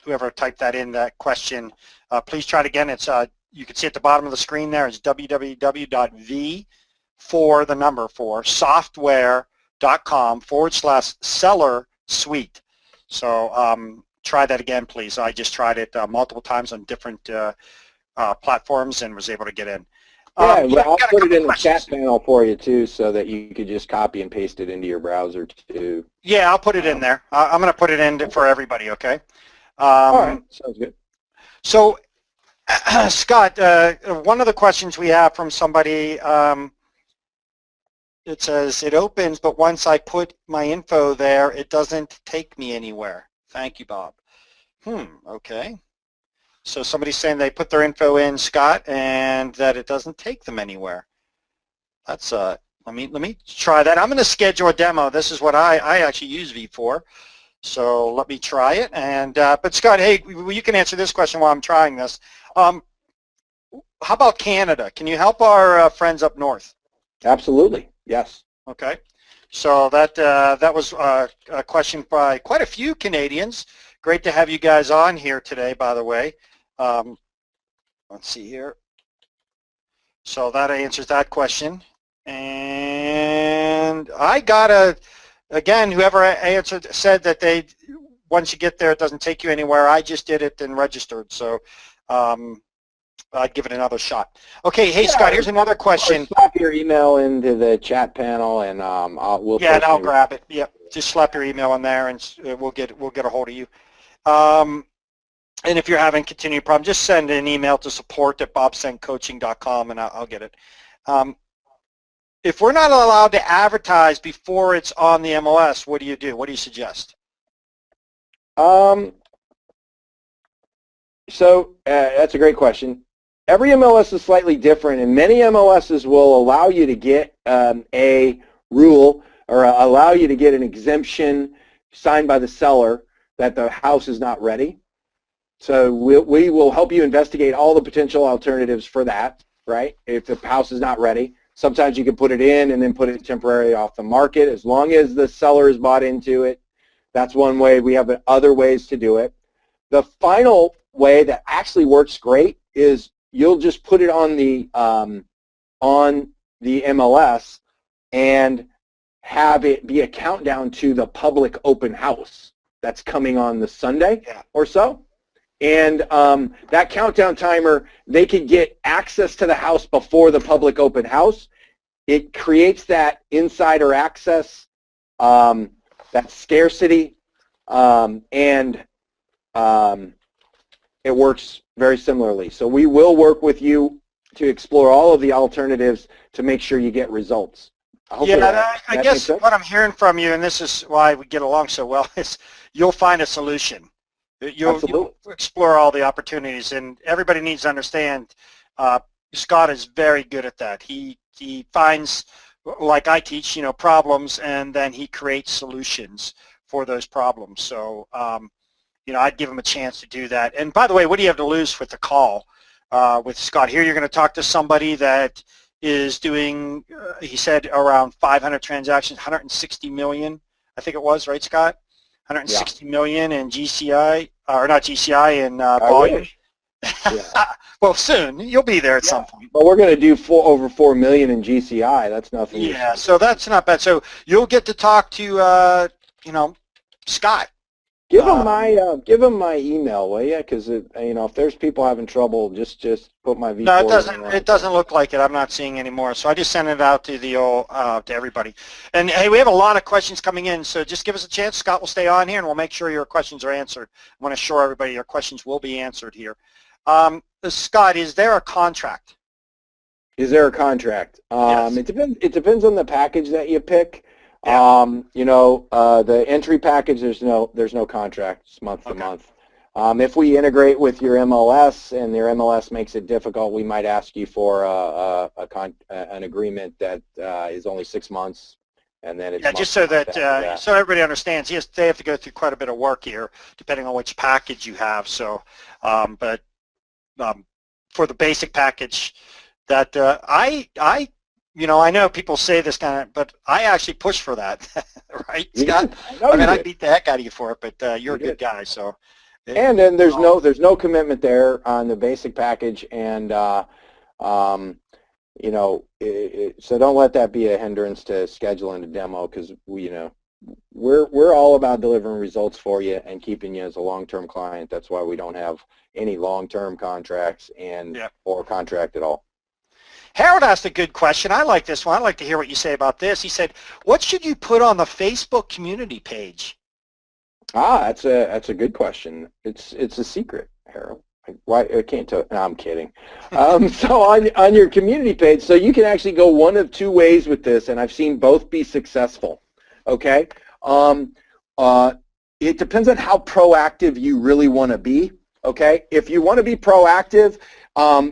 whoever typed that in, that question, please try it again. It's you can see at the bottom of the screen there, it's www.v4software.com/seller suite. So try that again, please. I just tried it multiple times on different platforms and was able to get in. I'll put it in the chat panel for you too, so that you could just copy and paste it into your browser too. Yeah, I'll put it in there. I'm going to put it in for everybody, okay? All right, sounds good. So, Scott, one of the questions we have from somebody, it says, it opens, but once I put my info there, it doesn't take me anywhere. Thank you, Bob. Okay. So somebody's saying they put their info in, Scott, and that it doesn't take them anywhere. That's let me try that. I'm going to schedule a demo. This is what I actually use V4. So let me try it. And but Scott, hey, you can answer this question while I'm trying this. How about Canada? Can you help our friends up north? Absolutely. Yes. Okay. So that was a question by quite a few Canadians. Great to have you guys on here today, by the way. Let's see here. So that answers that question. And I got again, whoever answered said that once you get there, it doesn't take you anywhere. I just did it and registered. So I'd give it another shot. Okay, hey, Scott, here's another question. Slap your email into the chat panel, and we'll. Yeah, and I'll grab it. Yep, just slap your email in there, and we'll get a hold of you. And if you're having continued problems, just send an email to support@bobsengcoaching.com, and I'll get it. If we're not allowed to advertise before it's on the MLS, what do you do? What do you suggest? So that's a great question. Every MLS is slightly different, and many MLSs will allow you to get a rule or allow you to get an exemption signed by the seller that the house is not ready. So we will help you investigate all the potential alternatives for that, right, if the house is not ready. Sometimes you can put it in and then put it temporarily off the market as long as the seller is bought into it. That's one way. We have other ways to do it. The final way that actually works great is you'll just put it on the MLS and have it be a countdown to the public open house that's coming on the Sunday or so. And that countdown timer, they could get access to the house before the public open house. It creates that insider access, that scarcity, and it works very similarly. So we will work with you to explore all of the alternatives to make sure you get results. I guess what I'm hearing from you, and this is why we get along so well, is you'll find a solution. You'll explore all the opportunities, and everybody needs to understand Scott is very good at that. He finds, like I teach, problems, and then he creates solutions for those problems. So, I'd give him a chance to do that. And by the way, what do you have to lose with the call with Scott? Here you're going to talk to somebody that is doing, he said, around 500 transactions, 160 million, I think it was, right, Scott? 160 million in GCI, or not GCI, in volume. Well, soon. You'll be there at some point. But we're going to do over 4 million in GCI. That's nothing. Yeah, so that's not bad. So you'll get to talk to, Scott. Give him my email, will you? Because if there's people having trouble, just put my V4. No, it doesn't look like it. I'm not seeing anymore. So I just sent it out to to everybody. And hey, we have a lot of questions coming in, so just give us a chance. Scott will stay on here, and we'll make sure your questions are answered. I want to assure everybody your questions will be answered here. Scott, is there a contract? Is there a contract? Yes. It depends on the package that you pick. Yeah. The entry package, there's no contract. It's month to month. If we integrate with your MLS and your MLS makes it difficult, we might ask you for an agreement that is only 6 months, and then it's just so that so everybody understands. Yes, they have to go through quite a bit of work here, depending on which package you have. So, but for the basic package, that I know people say this kind of, but I actually push for that, right, Scott? I beat the heck out of you for it, but you're a good guy, so. And then there's no commitment there on the basic package, and so don't let that be a hindrance to scheduling a demo, because we're all about delivering results for you and keeping you as a long-term client. That's why we don't have any long-term contracts or contract at all. Harold asked a good question. I like this one. I'd like to hear what you say about this. He said, what should you put on the Facebook community page? That's a good question. It's a secret, Harold. Why I can't tell? No, I'm kidding. So on your community page, so you can actually go one of two ways with this, and I've seen both be successful. Okay. It depends on how proactive you really want to be. Okay. If you want to be proactive,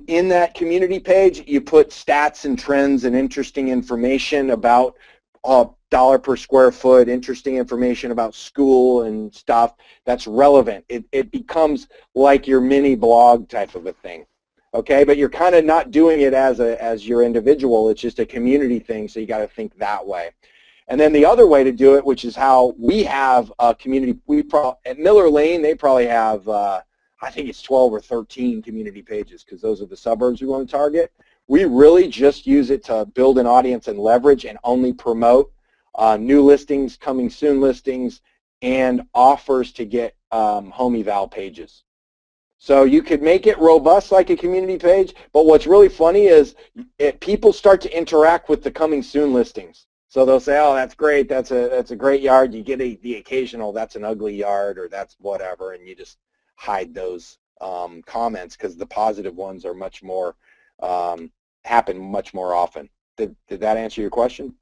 in that community page, you put stats and trends and interesting information about dollar per square foot, interesting information about school and stuff that's relevant. It becomes like your mini blog type of a thing. Okay, but you're kind of not doing it as your individual. It's just a community thing, so you got to think that way. And then the other way to do it, which is how we have a community, at Miller Lane, they probably have I think it's 12 or 13 community pages, because those are the suburbs we want to target. We really just use it to build an audience and leverage and only promote new listings, coming soon listings, and offers to get home eval pages. So you could make it robust like a community page, but what's really funny is people start to interact with the coming soon listings. So they'll say, oh, that's great, that's a great yard. You get the occasional, that's an ugly yard, or that's whatever, and you just hide those comments, because the positive ones are much more happen much more often. Did that answer your question?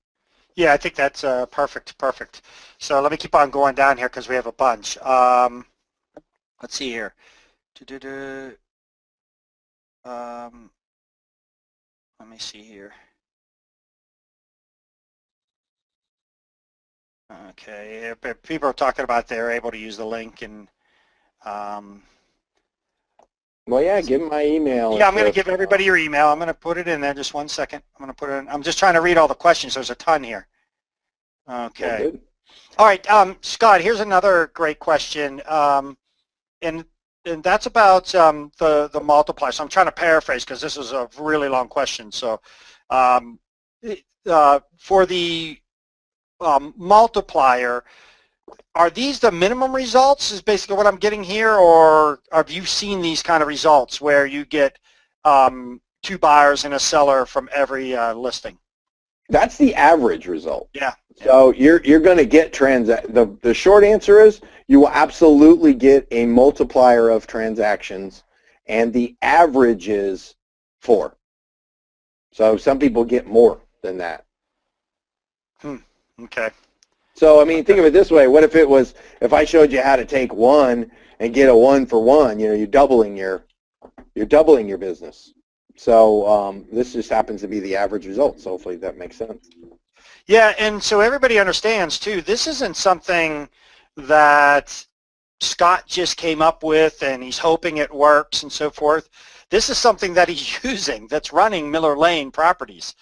Yeah, I think that's perfect. So let me keep on going down here, because we have a bunch. Let's see here. Let me see here. Okay, people are talking about they're able to use the link, and Well, yeah, give them my email. Yeah, I'm going to give everybody your email. I'm going to put it in there. Just one second. I'm going to put it in. I'm just trying to read all the questions. There's a ton here. Okay. Well, good. All right, Scott, here's another great question. And that's about the multiplier. So I'm trying to paraphrase because this is a really long question. So for the multiplier, are these the minimum results is basically what I'm getting here, or have you seen these kind of results where you get 2 buyers and a seller from every listing? That's the average result. Yeah. So you're going to get the short answer is you will absolutely get a multiplier of transactions, and the average is 4. So some people get more than that. Okay. So I mean, think of it this way: what if I showed you how to take 1 and get a 1 for 1? You know, you're doubling your business. So this just happens to be the average result. So hopefully that makes sense. Yeah, and so everybody understands too, this isn't something that Scott just came up with and he's hoping it works and so forth. This is something that he's using that's running Miller Lane properties,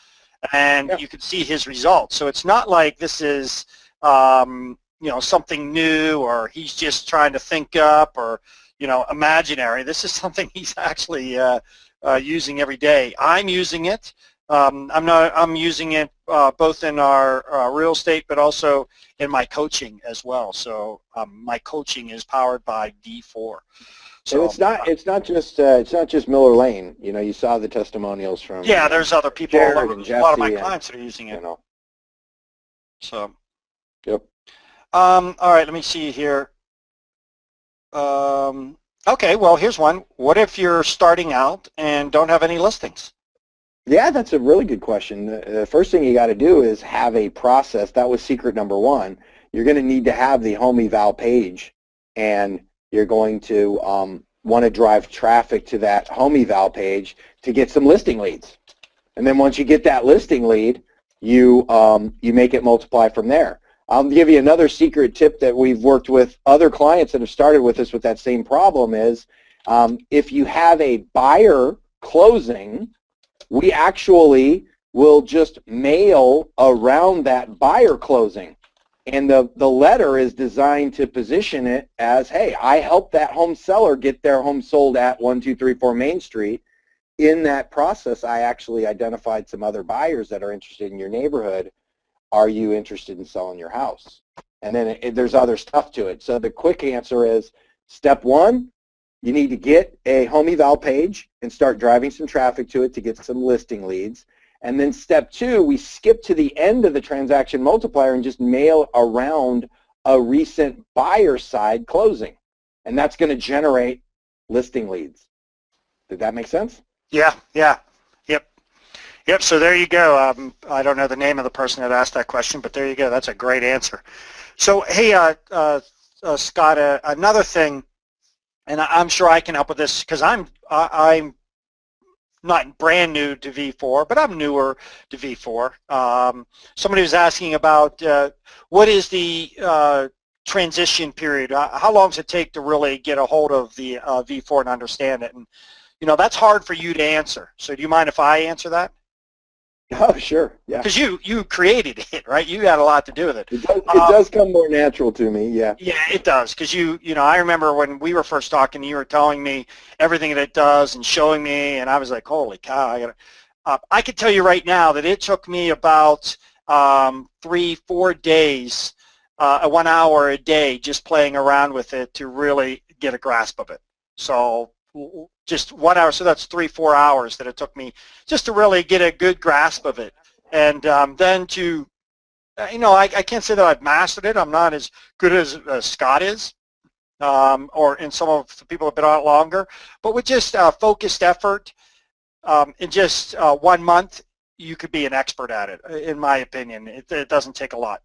and you can see his results. So it's not like this is something new, or he's just trying to think up, or imaginary. This is something he's actually using every day. I'm using it. I'm using it both in our real estate, but also in my coaching as well. So my coaching is powered by V4. So and it's not just Miller Lane. You know, you saw the testimonials from there's other people. Jared and Jesse, a lot of my clients are using it. So. Yep. All right. Let me see here. Okay. Well, here's one. What if you're starting out and don't have any listings? Yeah, that's a really good question. The first thing you got to do is have a process. That was secret number 1. You're going to need to have the home eval page, and you're going to want to drive traffic to that home eval page to get some listing leads. And then once you get that listing lead, you make it multiply from there. I'll give you another secret tip that we've worked with other clients that have started with us with that same problem is if you have a buyer closing, we actually will just mail around that buyer closing. And the letter is designed to position it as, hey, I helped that home seller get their home sold at 1234 Main Street. In that process, I actually identified some other buyers that are interested in your neighborhood. Are you interested in selling your house? And then there's other stuff to it. So the quick answer is, step 1, you need to get a home eval page and start driving some traffic to it to get some listing leads. And then step 2, we skip to the end of the transaction multiplier and just mail around a recent buyer side closing. And that's going to generate listing leads. Did that make sense? Yeah. Yep, so there you go. I don't know the name of the person that asked that question, but there you go. That's a great answer. So, hey, Scott, another thing, and I'm sure I can help with this because I'm not brand new to V4, but I'm newer to V4. Somebody was asking about what is the transition period? How long does it take to really get a hold of the V4 and understand it? And, that's hard for you to answer. So do you mind if I answer that? Oh, sure, yeah. Because you created it, right? You had a lot to do with it. It does come more natural to me, yeah. Yeah, it does. Because I remember when we were first talking, you were telling me everything that it does and showing me, and I was like, holy cow! I could tell you right now that it took me about 3-4 days, 1 hour a day, just playing around with it to really get a grasp of it. So just 1 hour, so that's 3-4 hours that it took me just to really get a good grasp of it. And then to, I can't say that I've mastered it. I'm not as good as Scott is, or in some of the people who have been on it longer. But with just focused effort, in just 1 month, you could be an expert at it, in my opinion. It doesn't take a lot.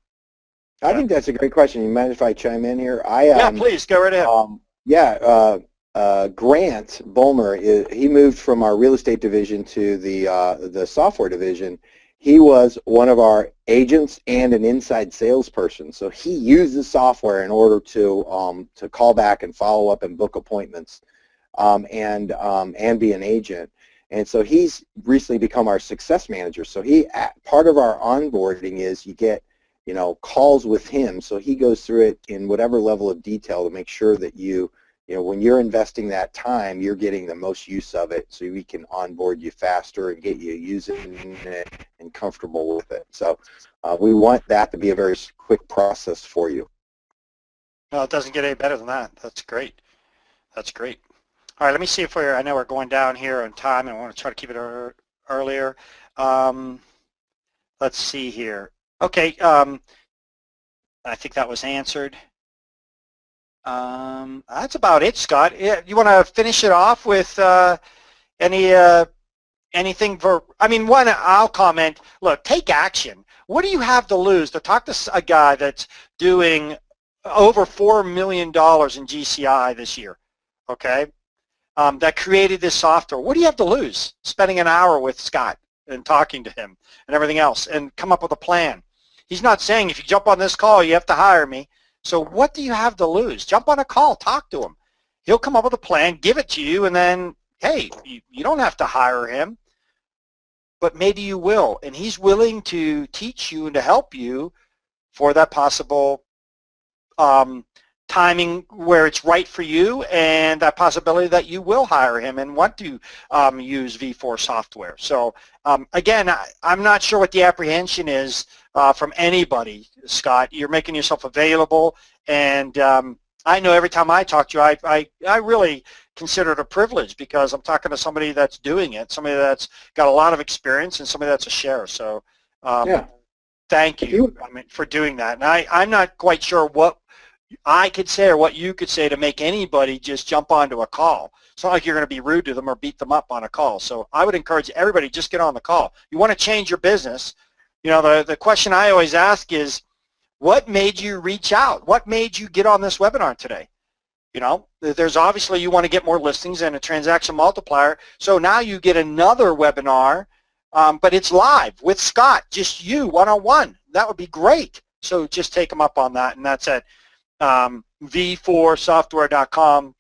I think that's a great question. You mind if I chime in here? Yeah, please, go right ahead. Grant Bulmer, he moved from our real estate division to the software division. He was one of our agents and an inside salesperson. So he uses software in order to call back and follow up and book appointments. and be an agent. And so he's recently become our success manager. So part of our onboarding is you get, calls with him. So he goes through it in whatever level of detail to make sure that when you're investing that time, you're getting the most use of it, so we can onboard you faster and get you using it and comfortable with it. So we want that to be a very quick process for you. Well, it doesn't get any better than that. That's great. That's great. All right, let me see if I know we're going down here on time, and I want to try to keep it earlier. Let's see here. Okay, I think that was answered. That's about it, Scott. You want to finish it off with anything for? One, I'll comment. Look, take action. What do you have to lose to talk to a guy that's doing over $4 million in GCI this year? Okay, that created this software. What do you have to lose? Spending an hour with Scott and talking to him and everything else, and come up with a plan. He's not saying if you jump on this call, you have to hire me. So what do you have to lose? Jump on a call, talk to him. He'll come up with a plan, give it to you, and then, hey, you don't have to hire him, but maybe you will. And he's willing to teach you and to help you for that possible timing where it's right for you, and that possibility that you will hire him and want to use V4 software. So again, I'm not sure what the apprehension is from anybody, Scott. You're making yourself available, and I know every time I talk to you, I really consider it a privilege because I'm talking to somebody that's doing it, somebody that's got a lot of experience, and somebody that's a share. So thank you for doing that. And I'm not quite sure what I could say or what you could say to make anybody just jump onto a call. It's not like you're going to be rude to them or beat them up on a call. So I would encourage everybody, just get on the call. You want to change your business. The question I always ask is, what made you reach out? What made you get on this webinar today? There's obviously you want to get more listings and a transaction multiplier. So now you get another webinar, but it's live with Scott, just you one-on-one. That would be great. So just take them up on that, and that's at v4software.com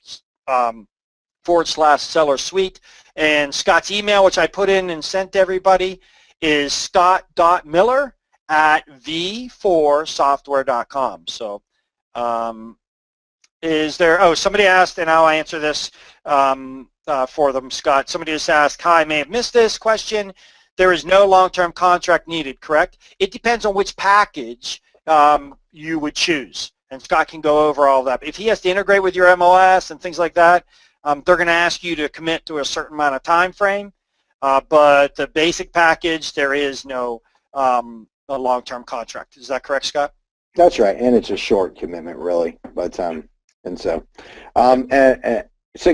/seller suite. And Scott's email, which I put in and sent to everybody, is scott.miller@v4software.com. So is there, somebody asked, and I'll answer this for them, Scott. Somebody just asked, hi, I may have missed this question. There is no long-term contract needed, correct? It depends on which package you would choose. And Scott can go over all that. If he has to integrate with your MLS and things like that, they're going to ask you to commit to a certain amount of time frame. But the basic package, there is no a long-term contract. Is that correct, Scott? That's right, and it's a short commitment, really. But 6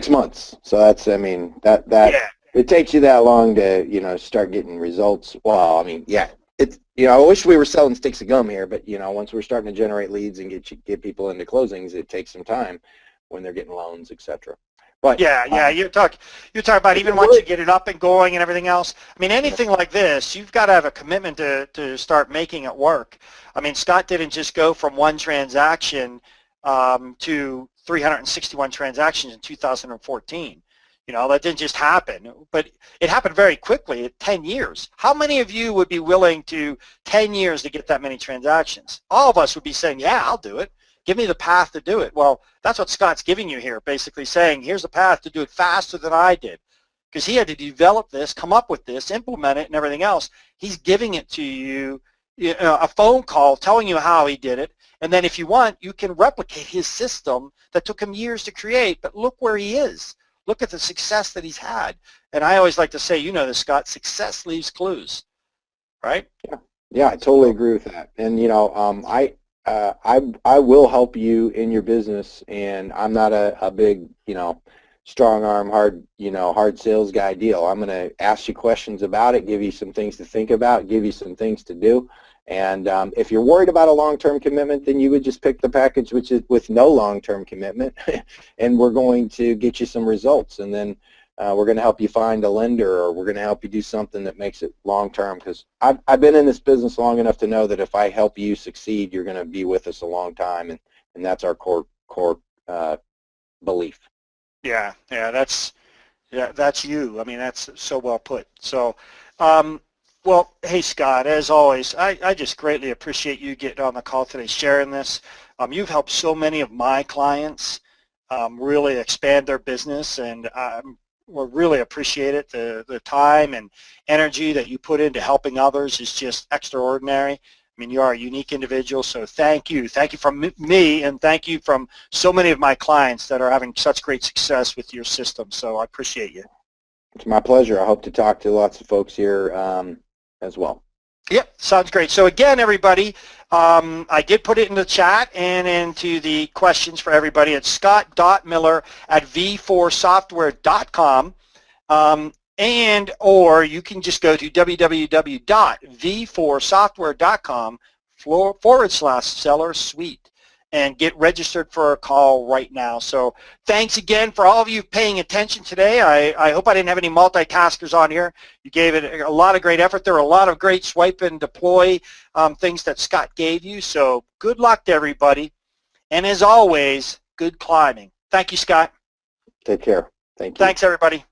months. So that's, it takes you that long to start getting results. Well, it's, I wish we were selling sticks of gum here, but once we're starting to generate leads and get people into closings, it takes some time when they're getting loans, etc. But you talk about even once you get it up and going and everything else. Anything like this, you've got to have a commitment to start making it work. Scott didn't just go from one transaction to 361 transactions in 2014. That didn't just happen, but it happened very quickly at 10 years. How many of you would be willing to 10 years to get that many transactions? All of us would be saying, yeah, I'll do it. Give me the path to do it. Well, that's what Scott's giving you here, basically saying, here's the path to do it faster than I did. Because he had to develop this, come up with this, implement it, and everything else. He's giving it to you, a phone call telling you how he did it. And then if you want, you can replicate his system that took him years to create, but look where he is. Look at the success that he's had. And I always like to say, this, Scott, success leaves clues, right? Yeah, I totally agree with that. And, I will help you in your business, and I'm not a big, strong arm, hard sales guy deal. I'm going to ask you questions about it, give you some things to think about, give you some things to do. And if you're worried about a long-term commitment, then you would just pick the package which is with no long-term commitment, and we're going to get you some results. And then we're going to help you find a lender, or we're going to help you do something that makes it long-term, because I've been in this business long enough to know that if I help you succeed, you're going to be with us a long time, and that's our core belief. That's you. I mean, that's so well put. So, well, hey, Scott, as always, I just greatly appreciate you getting on the call today, sharing this. You've helped so many of my clients really expand their business, and we really appreciate it. The time and energy that you put into helping others is just extraordinary. I mean, you are a unique individual, so thank you. Thank you from me, and thank you from so many of my clients that are having such great success with your system. So I appreciate you. It's my pleasure. I hope to talk to lots of folks here as well. Yep, sounds great. So again, everybody, I did put it in the chat and into the questions for everybody. It's scott.miller@v4software.com. And or you can just go to www.v4software.com/seller suite and get registered for a call right now. So thanks again for all of you paying attention today. I hope I didn't have any multitaskers on here. You gave it a lot of great effort. There were a lot of great swipe and deploy things that Scott gave you. So good luck to everybody. And as always, good climbing. Thank you, Scott. Take care. Thank you. Thanks, everybody.